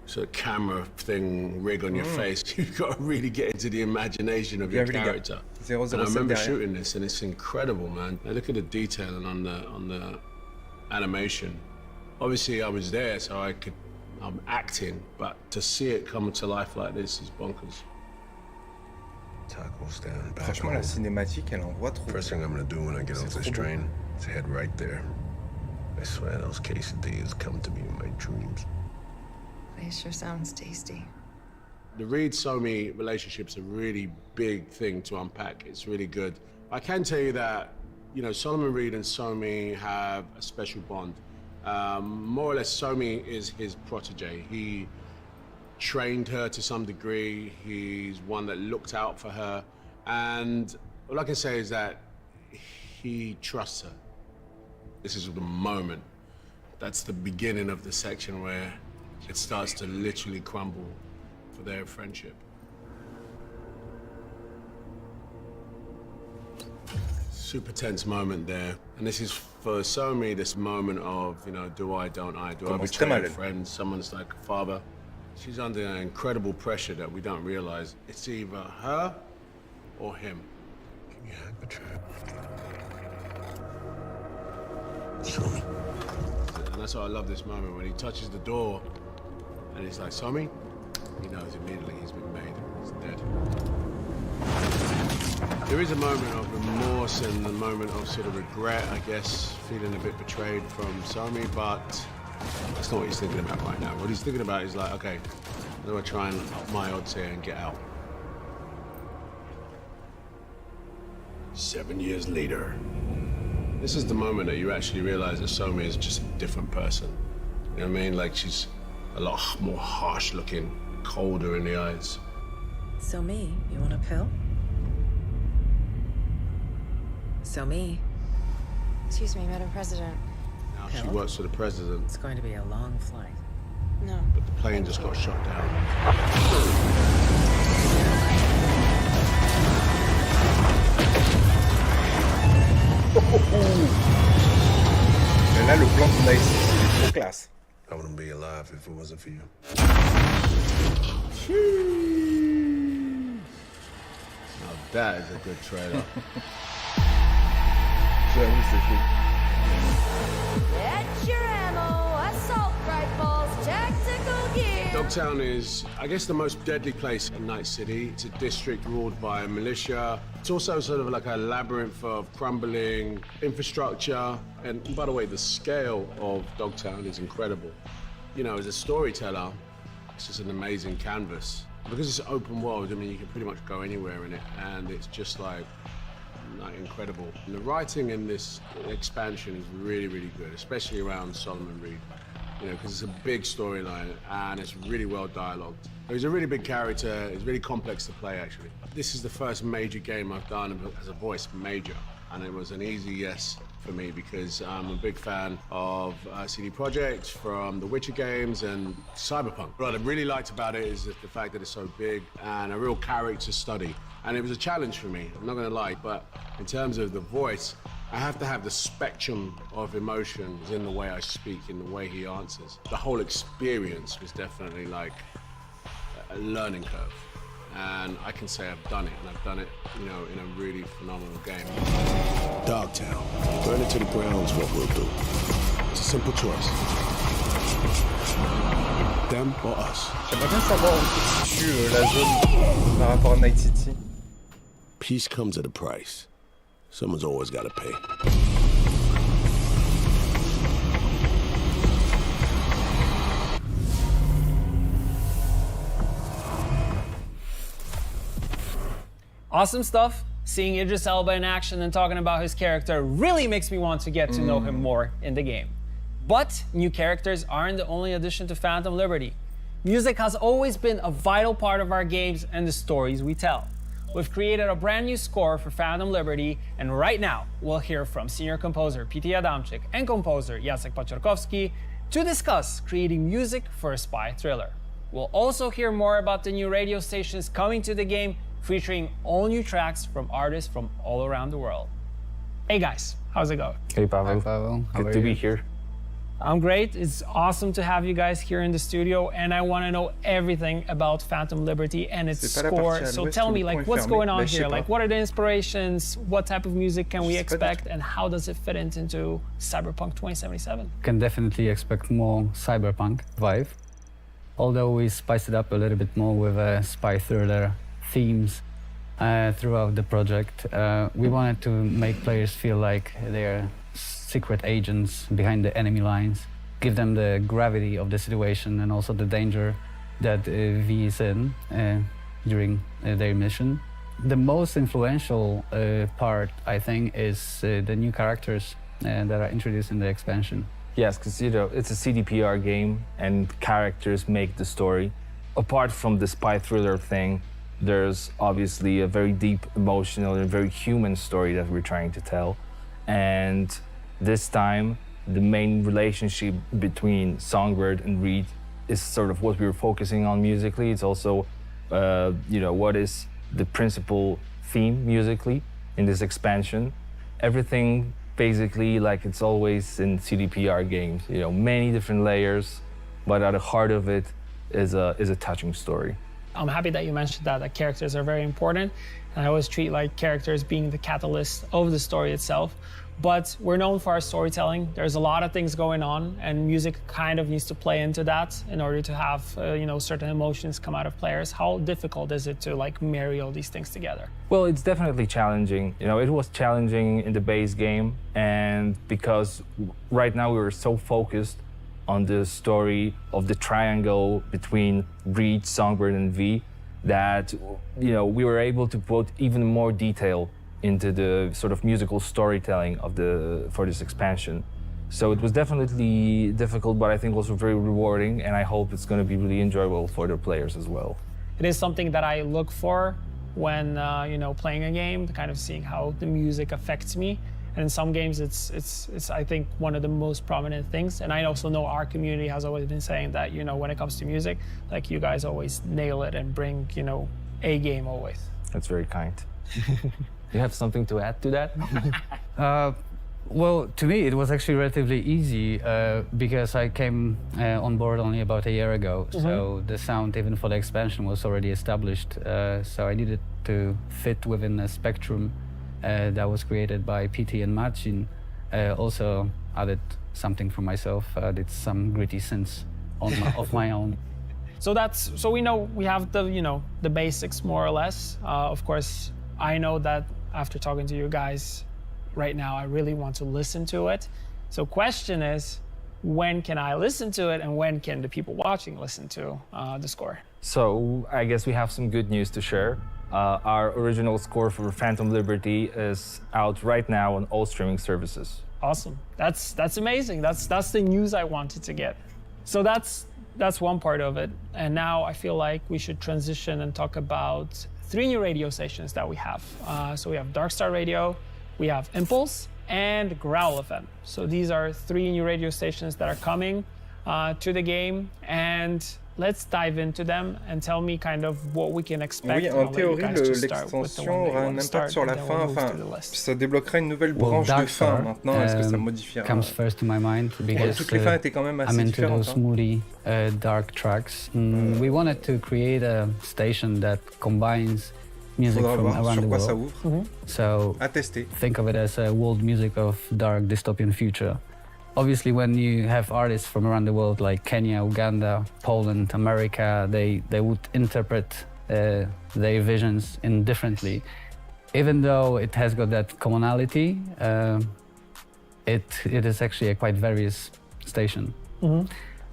sort of camera thing rig on your face. You've got to really get into the imagination of your character. And I remember shooting this, and it's incredible, man. Now look at the detail and on the animation. Obviously, I was there, so I'm acting, but to see it come to life like this is bonkers. Franchement, la cinématique, elle envoie trop. First thing I'm gonna do when I get off this train is head right there. I swear those quesadillas come to me in my dreams. It sure sounds tasty. The Reed-Somi relationship's a really big thing to unpack. It's really good. I can tell you that, you know, Solomon Reed and Somi have a special bond. More or less, Somi is his protege. He trained her to some degree. He's one that looked out for her. And all I can say is that he trusts her. This is the moment. That's the beginning of the section where it starts to literally crumble for their friendship. Super tense moment there. And this is for Somi, this moment of, you know, do I, don't I? Do I betray a friend? Someone's like a father. She's under incredible pressure that we don't realize. It's either her or him. Can you hack betray? Somi. And that's why I love this moment when he touches the door and he's like, Somi? He knows immediately he's been made. He's dead. There is a moment of remorse and a moment of sort of regret, I guess, feeling a bit betrayed from Somi, but that's not what he's thinking about right now. What he's thinking about is like, okay, I'm gonna try and up my odds here and get out. 7 years later. This is the moment that you actually realize that Somi is just a different person. You know what I mean? Like, she's a lot more harsh looking, colder in the eyes. So me, you want a pill? So me. Excuse me, Madam President. Now she works for the president. It's going to be a long flight. No. But the plane just got shot down. Mais là, le plan de Nice, c'est trop classe. I wouldn't be alive if it wasn't for you. Now that is a good trailer. J'avoue, c'est fou. Get your ammo, assault rifles, tactical gear. Donc Dogtown is, I guess, the most deadly place in Night City. It's a district ruled by a militia. It's also sort of like a labyrinth of crumbling infrastructure. And by the way, the scale of Dogtown is incredible. You know, as a storyteller, it's just an amazing canvas. Because it's an open world, I mean, you can pretty much go anywhere in it, and it's just like incredible. And the writing in this expansion is really, really good, especially around Solomon Reed. You know, because it's a big storyline and it's really well dialogued. He's a really big character. It's really complex to play, actually. This is the first major game I've done as a voice major, and it was an easy yes for me because I'm a big fan of CD Projekt from the Witcher games and CYBERPUNK. What I really liked about it is the fact that it's so big and a real character study. And it was a challenge for me, I'm not gonna lie, but in terms of the voice, I have to have the spectrum of emotions in the way I speak, in the way he answers. The whole experience was definitely like a learning curve. And I can say I've done it, and I've done it, you know, in a really phenomenal game. Dogtown. Burn it to the ground is what we'll do. It's a simple choice. Them or us. J'aimerais bien savoir un peu si tu la zone par rapport à Night City. Peace comes at a price. Someone's always got to pay. Awesome stuff. Seeing Idris Elba in action and talking about his character really makes me want to get to know him more in the game. But new characters aren't the only addition to Phantom Liberty. Music has always been a vital part of our games and the stories we tell. We've created a brand new score for Phantom Liberty, and right now we'll hear from senior composer P.T. Adamczyk and composer Jacek Paciorkowski to discuss creating music for a spy thriller. We'll also hear more about the new radio stations coming to the game, featuring all new tracks from artists from all around the world. Hey guys, how's it going? Hey Pavel. Hi, Pavel. Good to be here. I'm great. It's awesome to have you guys here in the studio, and I want to know everything about Phantom Liberty and its score. So tell me, like, what's going on here? Like, what are the inspirations? What type of music can we expect, and how does it fit into Cyberpunk 2077? Can definitely expect more cyberpunk vibe, although we spiced it up a little bit more with spy thriller themes throughout the project. We wanted to make players feel like they're secret agents behind the enemy lines, give them the gravity of the situation and also the danger that V is in during their mission. The most influential part, I think, is the new characters that are introduced in the expansion. Yes, because you know it's a CDPR game and characters make the story. Apart from the spy thriller thing, there's obviously a very deep, emotional, and very human story that we're trying to tell. And this time, the main relationship between Songbird and Reed is sort of what we were focusing on musically. It's also, you know, what is the principal theme musically in this expansion. Everything basically like it's always in CDPR games, you know, many different layers, but at the heart of it is a touching story. I'm happy that you mentioned that characters are very important, and I always treat like characters being the catalyst of the story itself. But we're known for our storytelling. There's a lot of things going on, and music kind of needs to play into that in order to have you know, certain emotions come out of players. How difficult is it to like marry all these things together? Well, it's definitely challenging. You know, it was challenging in the base game, and because right now we were so focused on the story of the triangle between Reed, Songbird, and V, that, you know, we were able to put even more detail into the sort of musical storytelling of for this expansion. So it was definitely difficult, but I think also very rewarding, and I hope it's going to be really enjoyable for the players as well. It is something that I look for when you know, playing a game, kind of seeing how the music affects me. And in some games, it's I think one of the most prominent things. And I also know our community has always been saying that, you know, when it comes to music, like you guys always nail it and bring, you know, A game always. That's very kind. You have something to add to that? Well, to me, it was actually relatively easy because I came on board only about a year ago. So the sound, even for the expansion, was already established. So I needed to fit within a spectrum that was created by PT and Marcin. Also added something for myself, did some gritty synths of my own. So we know we have the basics more or less. Of course, I know that after talking to you guys right now, I really want to listen to it. So question is, when can I listen to it, and when can the people watching listen to the score? So I guess we have some good news to share. Our original score for Phantom Liberty is out right now on all streaming services. Awesome. That's amazing. That's the news I wanted to get. So that's one part of it. And now I feel like we should transition and talk about 3 new radio stations that we have. So we have Dark Star Radio, we have Impulse, and Growl FM. So these are 3 new radio stations that are coming to the game, and let's dive into them and tell me kind of what we can expect. Oui, en théorie, l'extension aura un impact sur la fin. Enfin, ça débloquera une nouvelle branche de fin maintenant. Est-ce que ça modifiera? Comes first to my mind because toutes les fins étaient quand même assez différentes. I'm into those moody, dark tracks. We wanted to create a station that combines music from around the world. So think of it as a world music of dark dystopian future. Obviously, when you have artists from around the world like Kenya, Uganda, Poland, America, they would interpret their visions differently. Even though it has got that commonality, it is actually a quite various station.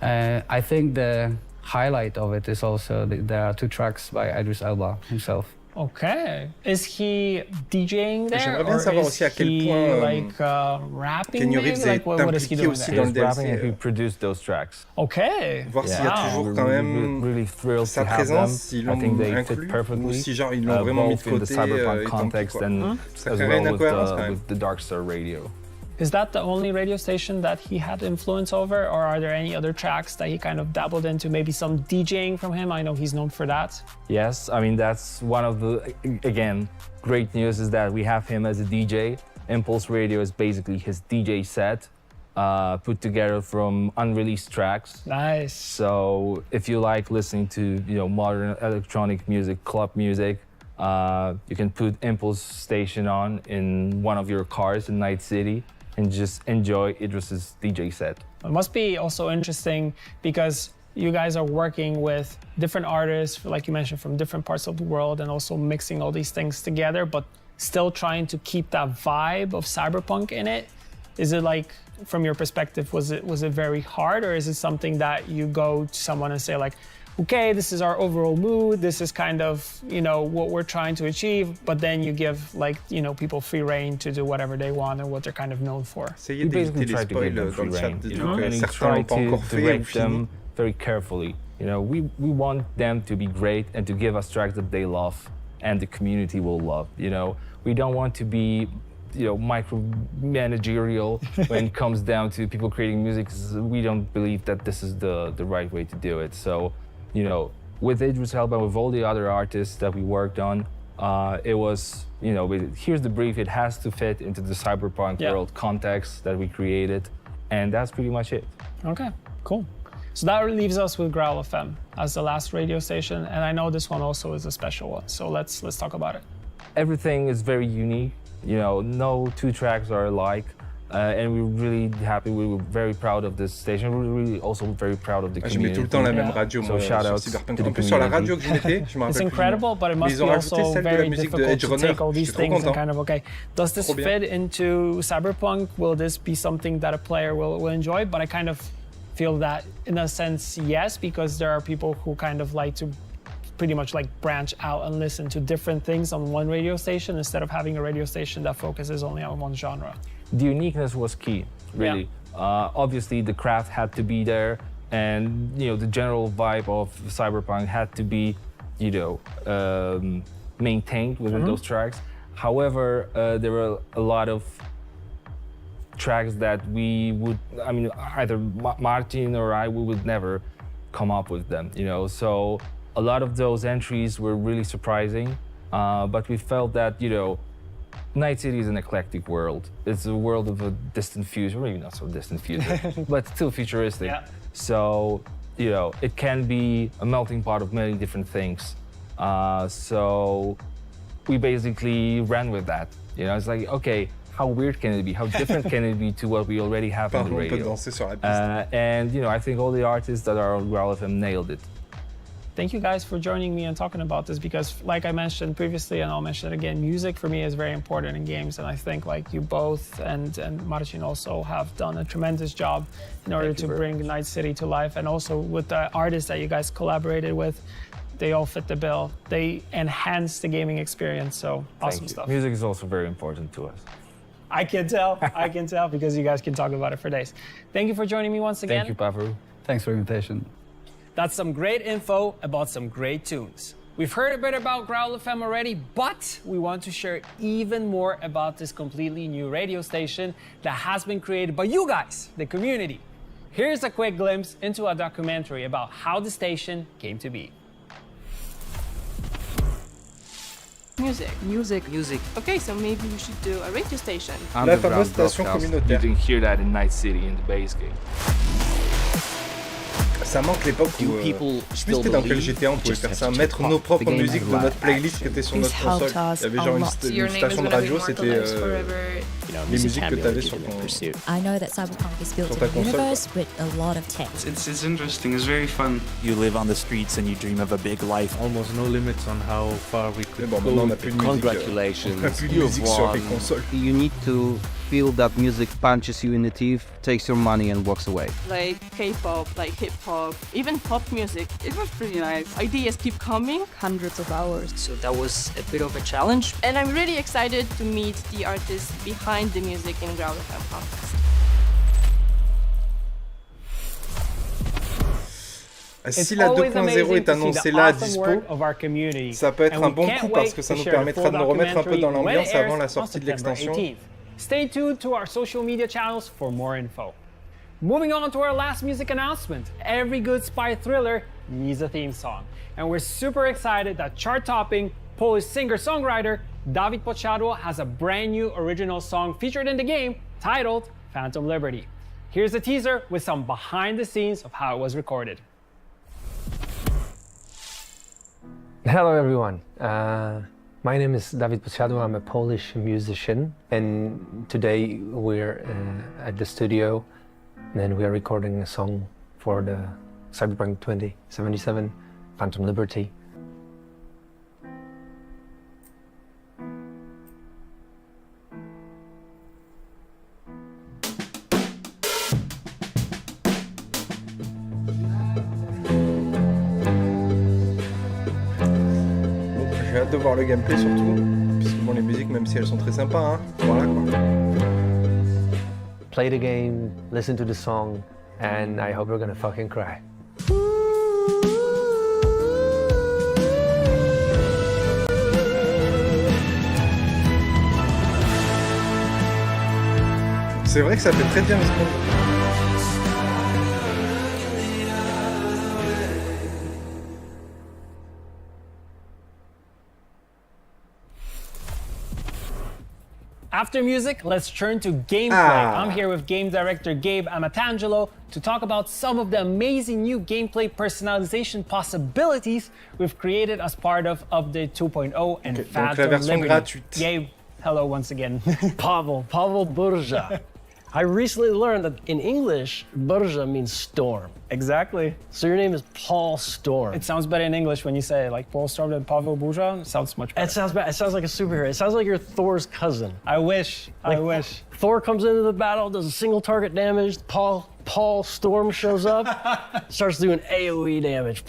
I think the highlight of it is also there are 2 tracks by Idris Elba himself. Okay. Is he DJing there? J'aimerais bien savoir aussi à quel point rapping maybe? Like what is he doing aussi there? dans le He's rapping and DLC. he produced those tracks. Okay. Voir s'il y a toujours quand même really thrilled sa to have présence, them. s'ils I l'ont think they fit inclus, perfectly, ou si genre ils l'ont vraiment mis de both in the côté. cyberpunk Et tant pis, context quoi. and Ça as créerait une well incohérence quand même. with the Dark Star Radio. Is that the only radio station that he had influence over, or are there any other tracks that he kind of dabbled into? Maybe some DJing from him? I know he's known for that. Yes, I mean, that's one of the, again, great news is that we have him as a DJ. Impulse Radio is basically his DJ set, put together from unreleased tracks. Nice. So if you like listening to, modern electronic music, club music, you can put Impulse Station on in one of your cars in Night City and just enjoy Idris's DJ set. It must be also interesting because you guys are working with different artists, like you mentioned, from different parts of the world, and also mixing all these things together, but still trying to keep that vibe of cyberpunk in it. Is it like, from your perspective, was it very hard, or is it something that you go to someone and say like, okay, this is our overall mood, this is kind of, what we're trying to achieve, but then you give, people free reign to do whatever they want and what they're kind of known for. Essayez d'éviter les spoils dans le chat, and certains l'ont pas encore fait ou rate fini. them very carefully. We want them to be great and to give us tracks that they love and the community will love. We don't want to be micromanagerial when it comes down to people creating music. We don't believe that this is the right way to do it. So, with Idris Elba, with all the other artists that we worked on, it was, here's the brief. It has to fit into the cyberpunk world context that we created, and that's pretty much it. Okay, cool. So that leaves us with Growl FM as the last radio station, and I know this one also is a special one. So let's talk about it. Everything is very unique. No 2 tracks are alike. And we're really happy. We were very proud of this station. We're really also very proud of the community. Je mets tout le temps la même radio, moi, sur Cyberpunk. En plus, sur la radio que je mettais, je me rappelle It's incredible, but it must be also very difficult to take all these things and kind of, okay, does this fit into Cyberpunk? Will this be something that a player will enjoy? But I kind of feel that, in a sense, yes, because there are people who kind of like to pretty much like branch out and listen to different things on one radio station instead of having a radio station that focuses only on one genre. The uniqueness was key, really. Obviously, the craft had to be there, and the general vibe of cyberpunk had to be, maintained within those tracks. However, there were a lot of tracks that we would, either Martin or I, we would never come up with them. So a lot of those entries were really surprising, but we felt that Night City is an eclectic world. It's a world of a distant future, maybe not so distant future, but still futuristic. Yeah. So, it can be a melting pot of many different things. So we basically ran with that. It's like, okay, how weird can it be? How different can it be to what we already have on the radio? And, I think all the artists that are on Growl FM nailed it. thank you guys for joining me and talking about this, because like I mentioned previously, and I'll mention it again, music for me is very important in games. And I think like you both and Marcin also have done a tremendous job in order to bring Night City to life. And also with the artists that you guys collaborated with, they all fit the bill. They enhance the gaming experience, so awesome stuff. Music is also very important to us. I can tell, because you guys can talk about it for days. Thank you for joining me once again. Thank you, Paveru. Thanks for the invitation. That's some great info about some great tunes. We've heard a bit about Growl FM already, but we want to share even more about this completely new radio station that has been created by you guys, the community. Here's a quick glimpse into a documentary about how the station came to be. Music. Okay, so maybe we should do a radio station. La fameuse station communautaire. You can hear that in Night City in the base game. Ça manque l'époque où, je sais plus c'était dans quel GTA on pouvait faire ça, mettre nos propres musiques de notre playlist qui était sur notre console. Il y avait genre une station de radio, c'était les musiques que tu avais sur ton I know that Cyberpunk is built sur in ta a console. universe with a lot of tech. It's interesting, it's very fun. You live on the streets and you dream of a big life. Almost no limits on how far we could go. Maintenant on n'a plus de musique. On n'a plus de musique sur les consoles. You need to feel that music punches you in the teeth, takes your money and walks away. Like K-pop, like hip-hop, even pop music. It was pretty nice. Ideas keep coming. Hundreds of hours. So that was a bit of a challenge. And I'm really excited to meet the artists behind the music in Growl FM podcast. Si la 2.0 est annoncée là à dispo, ça peut être un bon coup parce que ça nous permettra de nous remettre un peu dans l'ambiance avant la sortie de l'extension. Stay tuned to our social media channels for more info. Moving on to our last music announcement. Every good spy thriller needs a theme song. And we're super excited that chart-topping Polish singer-songwriter Dawid Podsiadło has a brand new original song featured in the game titled Phantom Liberty. Here's a teaser with some behind the scenes of how it was recorded. Hello everyone. My name is Dawid Podsiadło. I'm a Polish musician, and today we're at the studio, and we are recording a song for the CYBERPUNK 2077 Phantom Liberty. J'ai hâte de voir le gameplay surtout, puisque bon, les musiques, même si elles sont très sympas, hein, voilà quoi. Play the game, listen to the song, and I hope you're gonna fucking cry. C'est vrai que ça fait très bien James Bond. After music, let's turn to gameplay. I'm here with game director Gabe Amatangelo to talk about some of the amazing new gameplay personalization possibilities we've created as part of Update 2.0 and Phantom donc la version Liberty. gratuite. Gabe, hello once again. Pavel Burza. I recently learned that in English, Burza means storm. Exactly. So your name is Paul Storm. It sounds better in English when you say it, like Paul Storm and Pavel Burza. It sounds much better. It sounds bad. It sounds like a superhero. It sounds like you're Thor's cousin. I wish. Like, I wish. Thor comes into the battle, does a single target damage. Paul Storm shows up, starts doing AoE damage.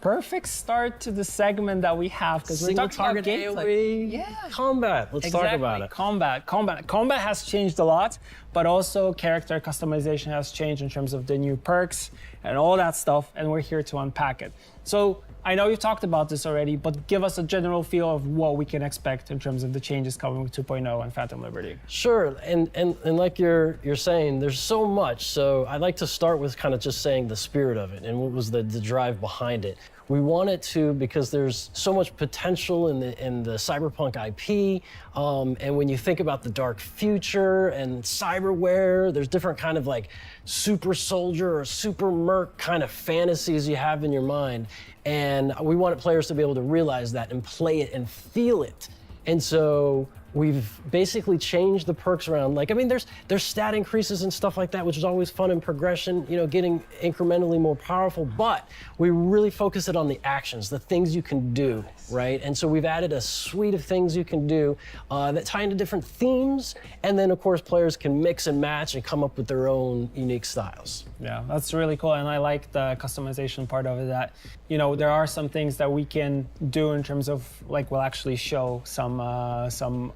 Perfect start to the segment that we have because we're talking about gameplay. AoE. Yeah. Combat. Let's talk about it. Combat has changed a lot, but also character customization has changed in terms of the new perks and all that stuff, and we're here to unpack it. So I know you've talked about this already, but give us a general feel of what we can expect in terms of the changes coming with 2.0 and Phantom Liberty. Sure, and like you're saying, there's so much. So I'd like to start with kind of just saying the spirit of it and what was the drive behind it. We want it to, because there's so much potential in the cyberpunk IP, and when you think about the dark future and cyberware, there's different kind of like super soldier or super merc kind of fantasies you have in your mind, and we wanted players to be able to realize that and play it and feel it. And so we've basically changed the perks around. Like, I mean, there's stat increases and stuff like that, which is always fun in progression, you know, getting incrementally more powerful, but we really focus it on the actions, the things you can do, right? And so we've added a suite of things you can do that tie into different themes, and then of course players can mix and match and come up with their own unique styles. Yeah, that's really cool, and I like the customization part of it, that, you know, there are some things that we can do in terms of, like, we'll actually show some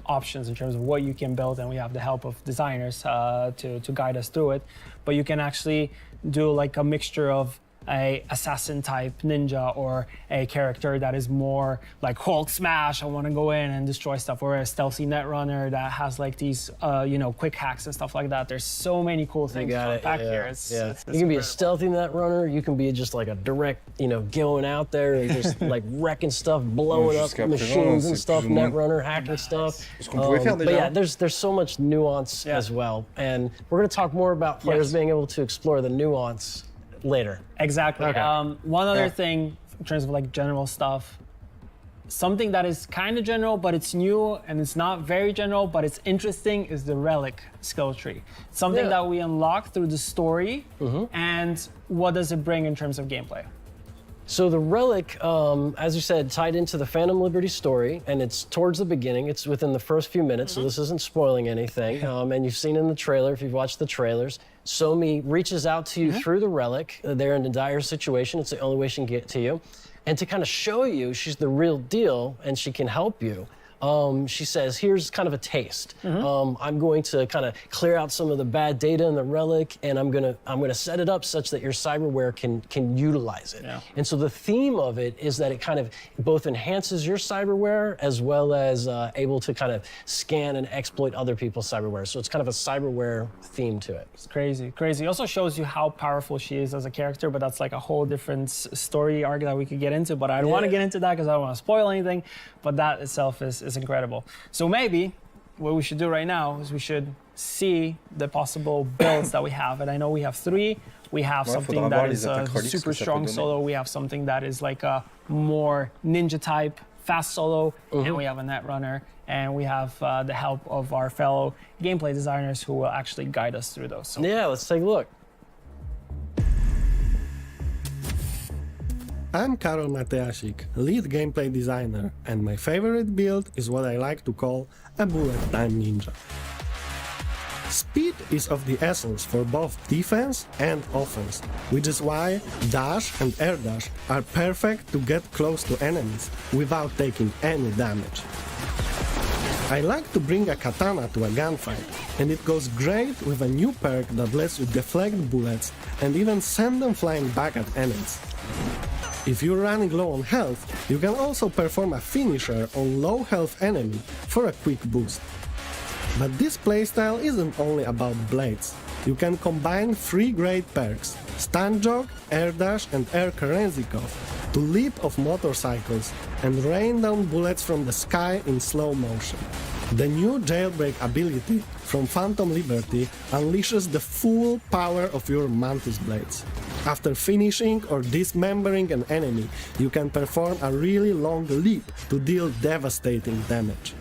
options in terms of what you can build, and we have the help of designers to guide us through it. But you can actually do like a mixture of a assassin type ninja, or a character that is more like Hulk smash, I want to go in and destroy stuff, or a stealthy netrunner that has like these you know, quick hacks and stuff like that. There's so many cool things back here. It's you can be a stealthy netrunner, you can be just like a direct, you know, going out there and just like wrecking stuff, blowing up machines and stuff, netrunner, hacking stuff. But yeah, there's so much nuance as well, and we're going to talk more about players being able to explore the nuance later. Exactly. Okay. One other thing in terms of like general stuff, something that is kind of general, but it's new, and it's not very general, but it's interesting, is the relic skill tree. Something that we unlock through the story, and what does it bring in terms of gameplay? So the relic, as you said, tied into the Phantom Liberty story, and it's towards the beginning. It's within the first few minutes, so this isn't spoiling anything. And you've seen in the trailer, if you've watched the trailers, Somi reaches out to you through the relic. They're in a dire situation. It's the only way she can get to you. And to kind of show you she's the real deal and she can help you, she says, here's kind of a taste. I'm going to kind of clear out some of the bad data in the relic, and I'm gonna set it up such that your cyberware can utilize it. And so the theme of it is that it kind of both enhances your cyberware as well as able to kind of scan and exploit other people's cyberware. So it's kind of a cyberware theme to it. It's crazy, crazy. It also shows you how powerful she is as a character, but that's like a whole different story arc that we could get into, but I don't want to get into that because I don't want to spoil anything, but that itself is incredible. So maybe what we should do right now is we should see the possible builds that we have. And I know we have 3. We have something that is a super strong solo. We have something that is like a more ninja type fast solo. And we have a netrunner. And we have the help of our fellow gameplay designers who will actually guide us through those. So yeah, let's take a look. I'm Karol Mateasik, lead gameplay designer, and my favorite build is what I like to call a bullet time ninja. Speed is of the essence for both defense and offense, which is why dash and air dash are perfect to get close to enemies without taking any damage. I like to bring a katana to a gunfight, and it goes great with a new perk that lets you deflect bullets and even send them flying back at enemies. If you're running low on health, you can also perform a finisher on low health enemy for a quick boost. But this playstyle isn't only about blades. You can combine 3 great perks, Stun Jog, Air Dash and Air Kerenzikov, to leap off motorcycles and rain down bullets from the sky in slow motion. The new Jailbreak ability from Phantom Liberty unleashes the full power of your Mantis Blades. After finishing or dismembering an enemy, you can perform a really long leap to deal devastating damage.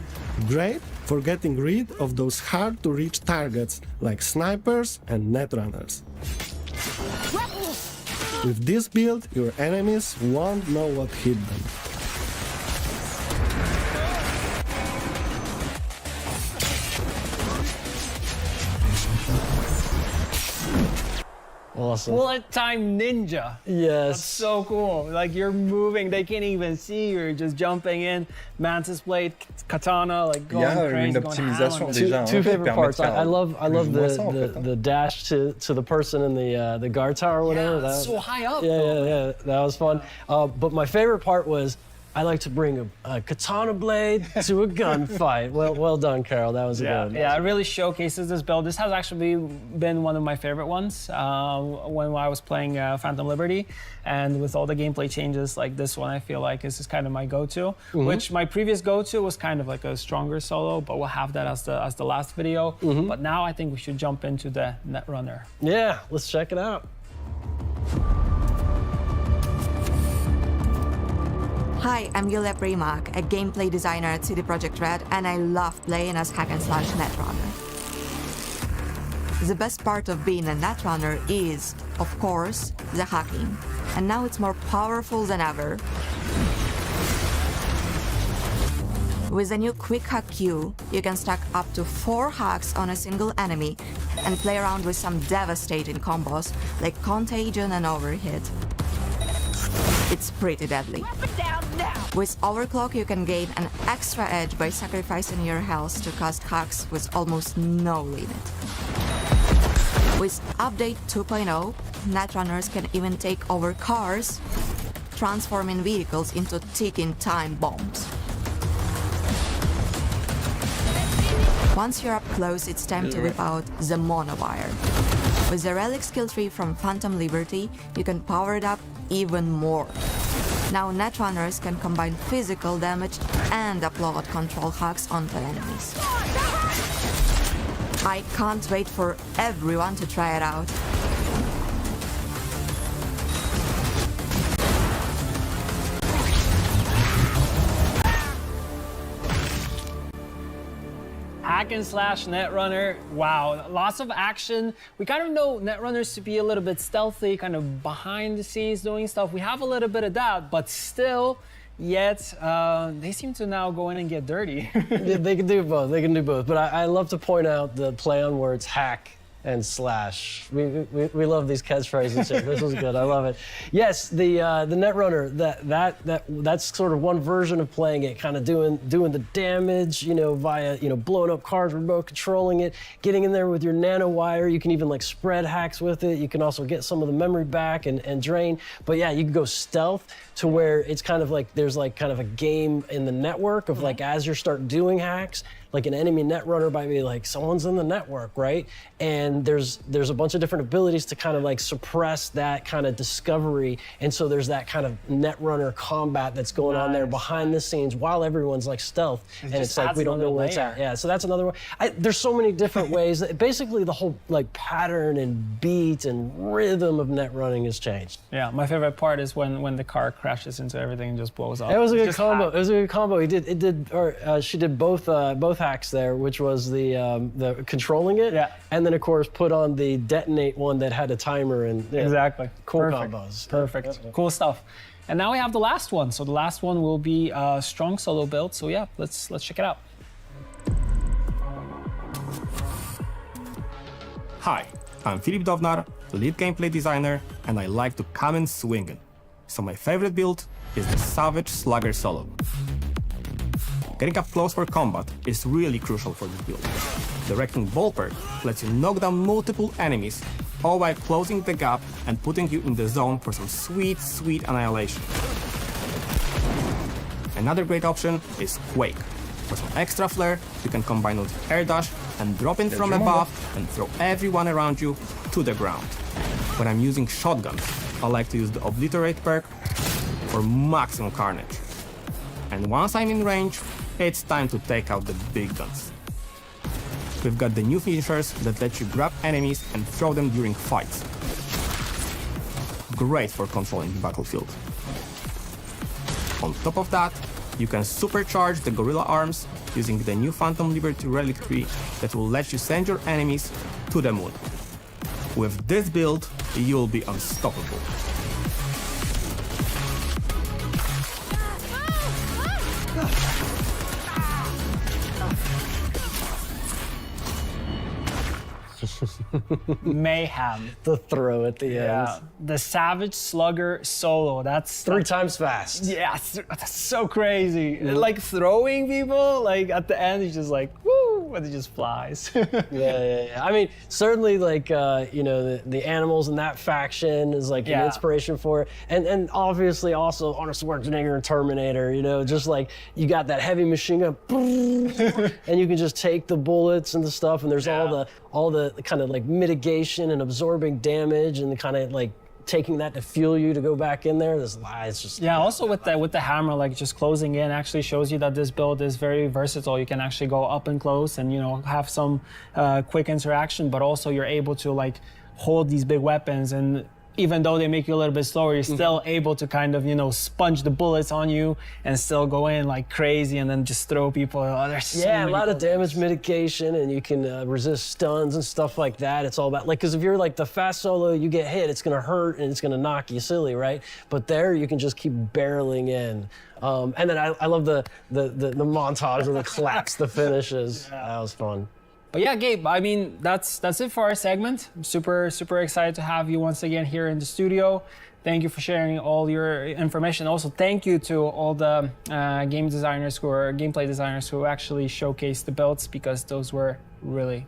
Great for getting rid of those hard-to-reach targets like snipers and netrunners. With this build, your enemies won't know what hit them. Awesome. Bullet time ninja. Yes. That's so cool. Like, you're moving, they can't even see you. You're just jumping in. Mantis blade, katana, like going crazy. Une optimisation déjà. Two favorite parts. I love the dash to the person in the guard tower or whatever. That's so high up. Yeah. That was fun. But my favorite part was I like to bring a katana blade to a gunfight. Well done, Karol. That was good. Yeah, it really showcases this build. This has actually been one of my favorite ones when I was playing Phantom Liberty. And with all the gameplay changes, like this one, I feel like this is kind of my go-to. Which my previous go-to was kind of like a stronger solo, but we'll have that as the last video. But now I think we should jump into the netrunner. Yeah, let's check it out. Hi, I'm Yulia Primak, a gameplay designer at CD Projekt Red, and I love playing as hack-and-slash netrunner. The best part of being a netrunner is, of course, the hacking, and now it's more powerful than ever. With the new quick hack queue, you can stack up to 4 hacks on a single enemy and play around with some devastating combos like contagion and overhit. It's pretty deadly. With overclock, you can gain an extra edge by sacrificing your health to cast hacks with almost no limit. With update 2.0, netrunners can even take over cars, transforming vehicles into ticking time bombs. Once you're up close, it's time to whip out the monowire. With the relic skill tree from Phantom Liberty, you can power it up even more. Now netrunners can combine physical damage and upload control hacks onto enemies. I can't wait for everyone to try it out. Hack and slash netrunner, wow, lots of action. We kind of know netrunners to be a little bit stealthy, kind of behind the scenes doing stuff. We have a little bit of that, but still, yet they seem to now go in and get dirty. They can do both, they can do both. But I love to point out the play on words hack and slash. We love these catchphrases here. This was good. I love it. Yes, the netrunner. That's sort of one version of playing it, kind of doing the damage, via blowing up cars, remote controlling it, getting in there with your nanowire. You can even like spread hacks with it. You can also get some of the memory back and drain. But yeah, you can go stealth to where it's kind of like there's like kind of a game in the network of like as you start doing hacks. Like an enemy netrunner might be like, someone's in the network, right? And there's a bunch of different abilities to kind of like suppress that kind of discovery. And so there's that kind of netrunner combat that's going on there behind the scenes while everyone's like stealth. And it's like, we don't know where it's at. Yeah, so that's another one. There's so many different ways. Basically, the whole like pattern and beat and rhythm of netrunning has changed. Yeah, my favorite part is when the car crashes into everything and just blows up. It was a good combo. It was a good combo. She did both hacks there, which was the controlling it, and then of course put on the detonate one that had a timer and exactly cool perfect. Combos. Perfect, cool stuff. And now we have the last one. So the last one will be a strong solo build. So yeah, let's check it out. Hi, I'm Filip Dovnar, lead gameplay designer, and I like to come in swinging. So my favorite build is the Savage Slugger Solo. Getting up close for combat is really crucial for this build. The Wrecking Ball perk lets you knock down multiple enemies, all while closing the gap and putting you in the zone for some sweet, sweet annihilation. Another great option is Quake. For some extra flair, you can combine with Air Dash and drop in from above and throw everyone around you to the ground. When I'm using shotguns, I like to use the Obliterate perk for maximum carnage. And once I'm in range, it's time to take out the big guns. We've got the new finishers that let you grab enemies and throw them during fights. Great for controlling the battlefield. On top of that, you can supercharge the gorilla arms using the new Phantom Liberty relic tree that will let you send your enemies to the moon. With this build, you'll be unstoppable. Mayhem. The throw at the end. The Savage Slugger Solo. That's 3 times fast. Yeah, that's so crazy. Like throwing people, like at the end, he's just like, woo, and it just flies. Yeah. I mean, certainly like, the animals in that faction is like an inspiration for it. And obviously also Arnold Schwarzenegger and Terminator, just like you got that heavy machine gun, and you can just take the bullets and the stuff, and there's all the kind of like mitigation and absorbing damage and the kind of like taking that to fuel you to go back in there. It's just also with the hammer, like just closing in actually shows you that this build is very versatile. You can actually go up and close and have some quick interaction, but also you're able to like hold these big weapons and even though they make you a little bit slower, you're still able to kind of, you know, sponge the bullets on you and still go in like crazy and then just throw people. Oh, there's so yeah, a many lot of bullets. damage mitigation, and you can resist stuns and stuff like that. It's all about, like, because if you're like the fast solo, you get hit, it's gonna hurt and it's gonna knock you silly, right? But there, you can just keep barreling in. And then I love the montage of the claps, the finishes. That was fun. But yeah, Gabe, I mean, that's it for our segment. I'm super excited to have you once again here in the studio. Thank you for sharing all your information. Also, thank you to all the game designers who are gameplay designers who actually showcased the builds, because those were really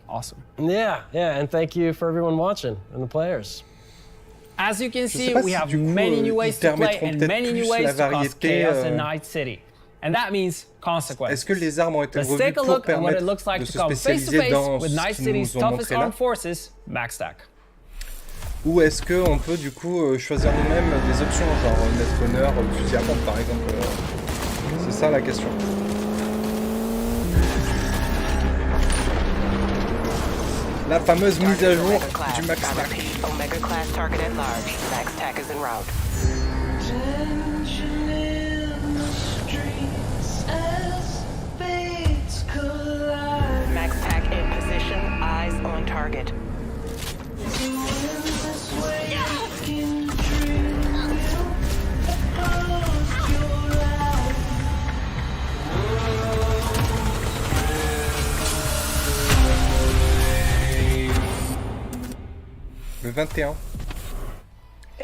awesome. Yeah, and thank you for everyone watching and the players. As you can see, we have many new ways to play and many new ways to cause chaos in Night City. And that means consequences. Est-ce que les armes ont été Let's revues take a pour look at what it permettre looks like de to se come face to spécialiser face dans with ce Night qu'ils City's nous ont toughest montré là? armed forces, Backstack. Ou est-ce qu'on peut du coup choisir nous-mêmes des options, genre mettre honneur, fusil à pompe par exemple C'est ça la question. La fameuse mise à jour du Max Stack. Omega class target at large. Max Tack is en route. Max Tack in position. Eyes on target. Le 21.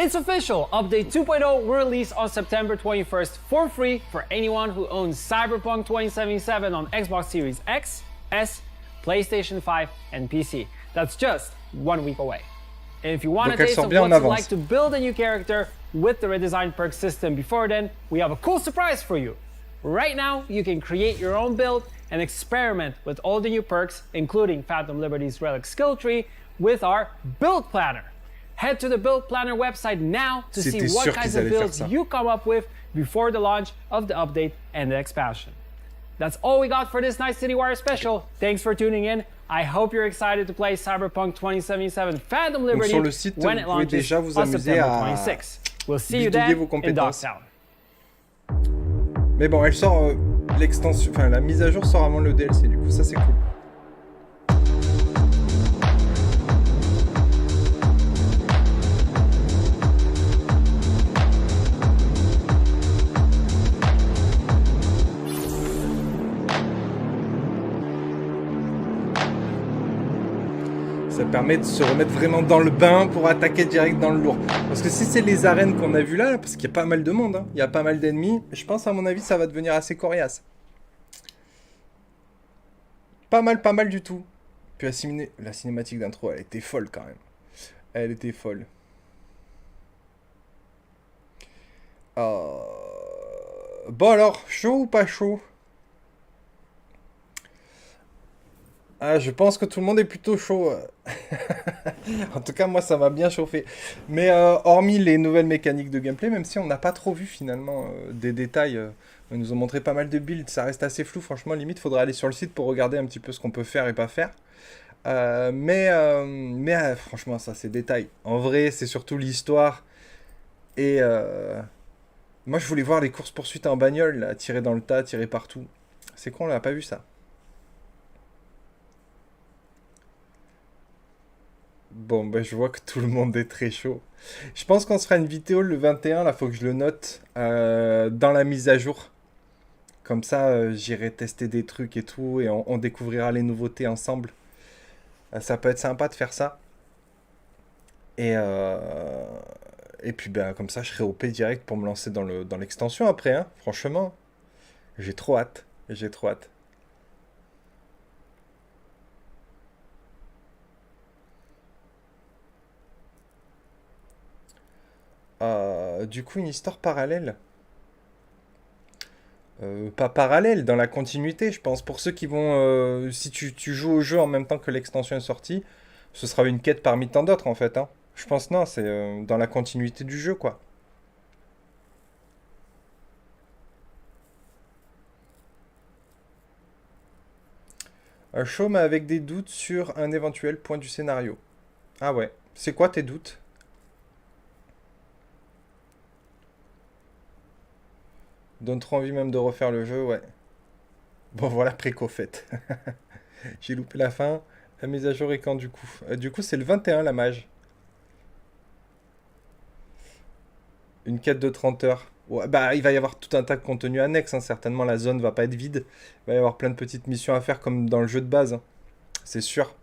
It's official! Update 2.0 will release on September 21st for free for anyone who owns Cyberpunk 2077 on Xbox Series X, S, PlayStation 5, and PC. That's just 1 week away. And if you want a taste of what it's like to build a new character with the redesigned perk system before then, we have a cool surprise for you. Right now, you can create your own build and experiment with all the new perks, including Phantom Liberty's Relic skill tree, with our build planner. Head to the build planner website now to see what kinds of builds you come up with before the launch of the update and the expansion. That's all we got for this Night City Wire special. Thanks for tuning in. I hope you're excited to play Cyberpunk 2077 Phantom Liberty when it launches on September 26th. We'll see you then in Dogtown. Mais bon, elle sort l'extension, enfin la mise à jour sort avant le DLC, du coup ça c'est cool. Ça permet de se remettre vraiment dans le bain pour attaquer direct dans le lourd. Parce que si c'est les arènes qu'on a vues là, parce qu'il y a pas mal de monde, hein, il y a pas mal d'ennemis, je pense à mon avis ça va devenir assez coriace. Pas mal du tout. Puis la cinématique d'intro, elle était folle quand même. Elle était folle. Bon alors, chaud ou pas chaud? Ah, je pense que tout le monde est plutôt chaud. En tout cas, moi, ça m'a bien chauffé. Mais hormis les nouvelles mécaniques de gameplay, même si on n'a pas trop vu finalement des détails, ils nous ont montré pas mal de builds, ça reste assez flou. Franchement, limite, faudrait aller sur le site pour regarder un petit peu ce qu'on peut faire et pas faire. Mais franchement, ça, c'est détail. En vrai, c'est surtout l'histoire. Et moi, je voulais voir les courses-poursuites en bagnole, là, tirer dans le tas, tirer partout. C'est con, on n'a pas vu ça. Bon, ben je vois que tout le monde est très chaud. Je pense qu'on se fera une vidéo le 21, là, faut que je le note, dans la mise à jour. Comme ça, j'irai tester des trucs et tout, et on découvrira les nouveautés ensemble. Ça peut être sympa de faire ça. Et puis, ben, comme ça, je serai OP direct pour me lancer dans l'extension après, hein, franchement. J'ai trop hâte, j'ai trop hâte. Du coup, une histoire parallèle. Pas parallèle, dans la continuité, je pense. Pour ceux qui vont... si tu joues au jeu en même temps que l'extension est sortie, ce sera une quête parmi tant d'autres, en fait. Hein. Je pense, non, c'est dans la continuité du jeu, quoi. Chaud, mais avec des doutes sur un éventuel point du scénario. Ah ouais. C'est quoi tes doutes ? Donne trop envie même de refaire le jeu, ouais. Bon, voilà, préco fait. J'ai loupé la fin. La mise à jour est quand, du coup? Du coup, c'est le 21, la mage. Une quête de 30 heures. Ouais, bah, il va y avoir tout un tas de contenu annexe, hein. Certainement, la zone va pas être vide. Il va y avoir plein de petites missions à faire, comme dans le jeu de base, hein. C'est sûr.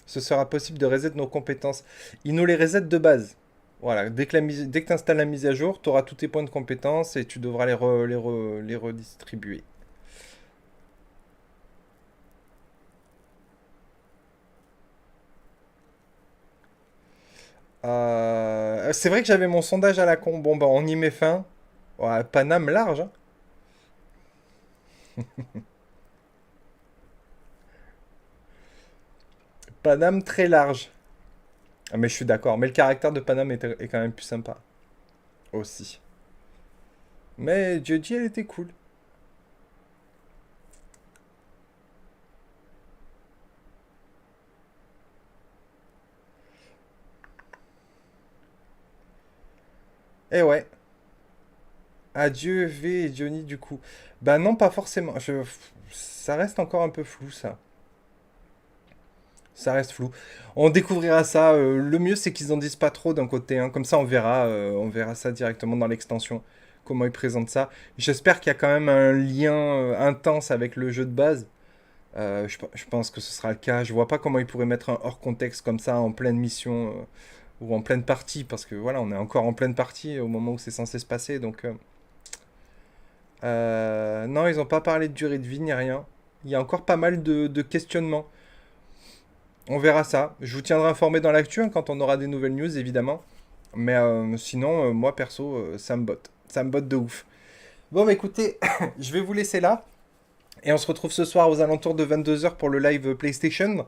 Ce sera possible de reset nos compétences. Il nous les reset de base. Voilà, dès que tu installes la mise à jour, tu auras tous tes points de compétences et tu devras les redistribuer. C'est vrai que j'avais mon sondage à la con. Bon, bah, on y met fin. Ouais, Paname large, hein. Paname très large. Ah, mais je suis d'accord. Mais le caractère de Paname est quand même plus sympa. Aussi. Mais Joji, elle était cool. Eh ouais. Adieu V et Johnny du coup. Bah non, pas forcément. Ça reste encore un peu flou, ça. Ça reste flou. On découvrira ça. Le mieux, c'est qu'ils en disent pas trop d'un côté, hein. Comme ça, on verra ça directement dans l'extension. Comment ils présentent ça. J'espère qu'il y a quand même un lien intense avec le jeu de base. Je pense que ce sera le cas. Je vois pas comment ils pourraient mettre un hors contexte comme ça en pleine mission ou en pleine partie. Parce que voilà, on est encore en pleine partie au moment où c'est censé se passer. Donc, non, ils n'ont pas parlé de durée de vie ni rien. Il y a encore pas mal de questionnements. On verra ça. Je vous tiendrai informé dans l'actu, hein, quand on aura des nouvelles news, évidemment. Mais sinon, moi, perso, ça me botte. Ça me botte de ouf. Bon, bah écoutez, je vais vous laisser là. Et on se retrouve ce soir aux alentours de 22 h pour le live PlayStation.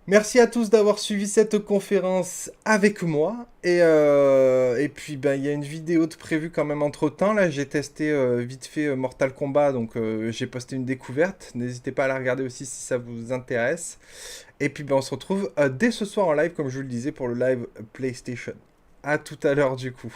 Merci à tous d'avoir suivi cette conférence avec moi. Et puis, ben, il y a une vidéo de prévue quand même entre-temps. Là, j'ai testé vite fait Mortal Kombat, donc j'ai posté une découverte. N'hésitez pas à la regarder aussi si ça vous intéresse. Et puis, ben, on se retrouve dès ce soir en live, comme je vous le disais, pour le live PlayStation. À tout à l'heure, du coup.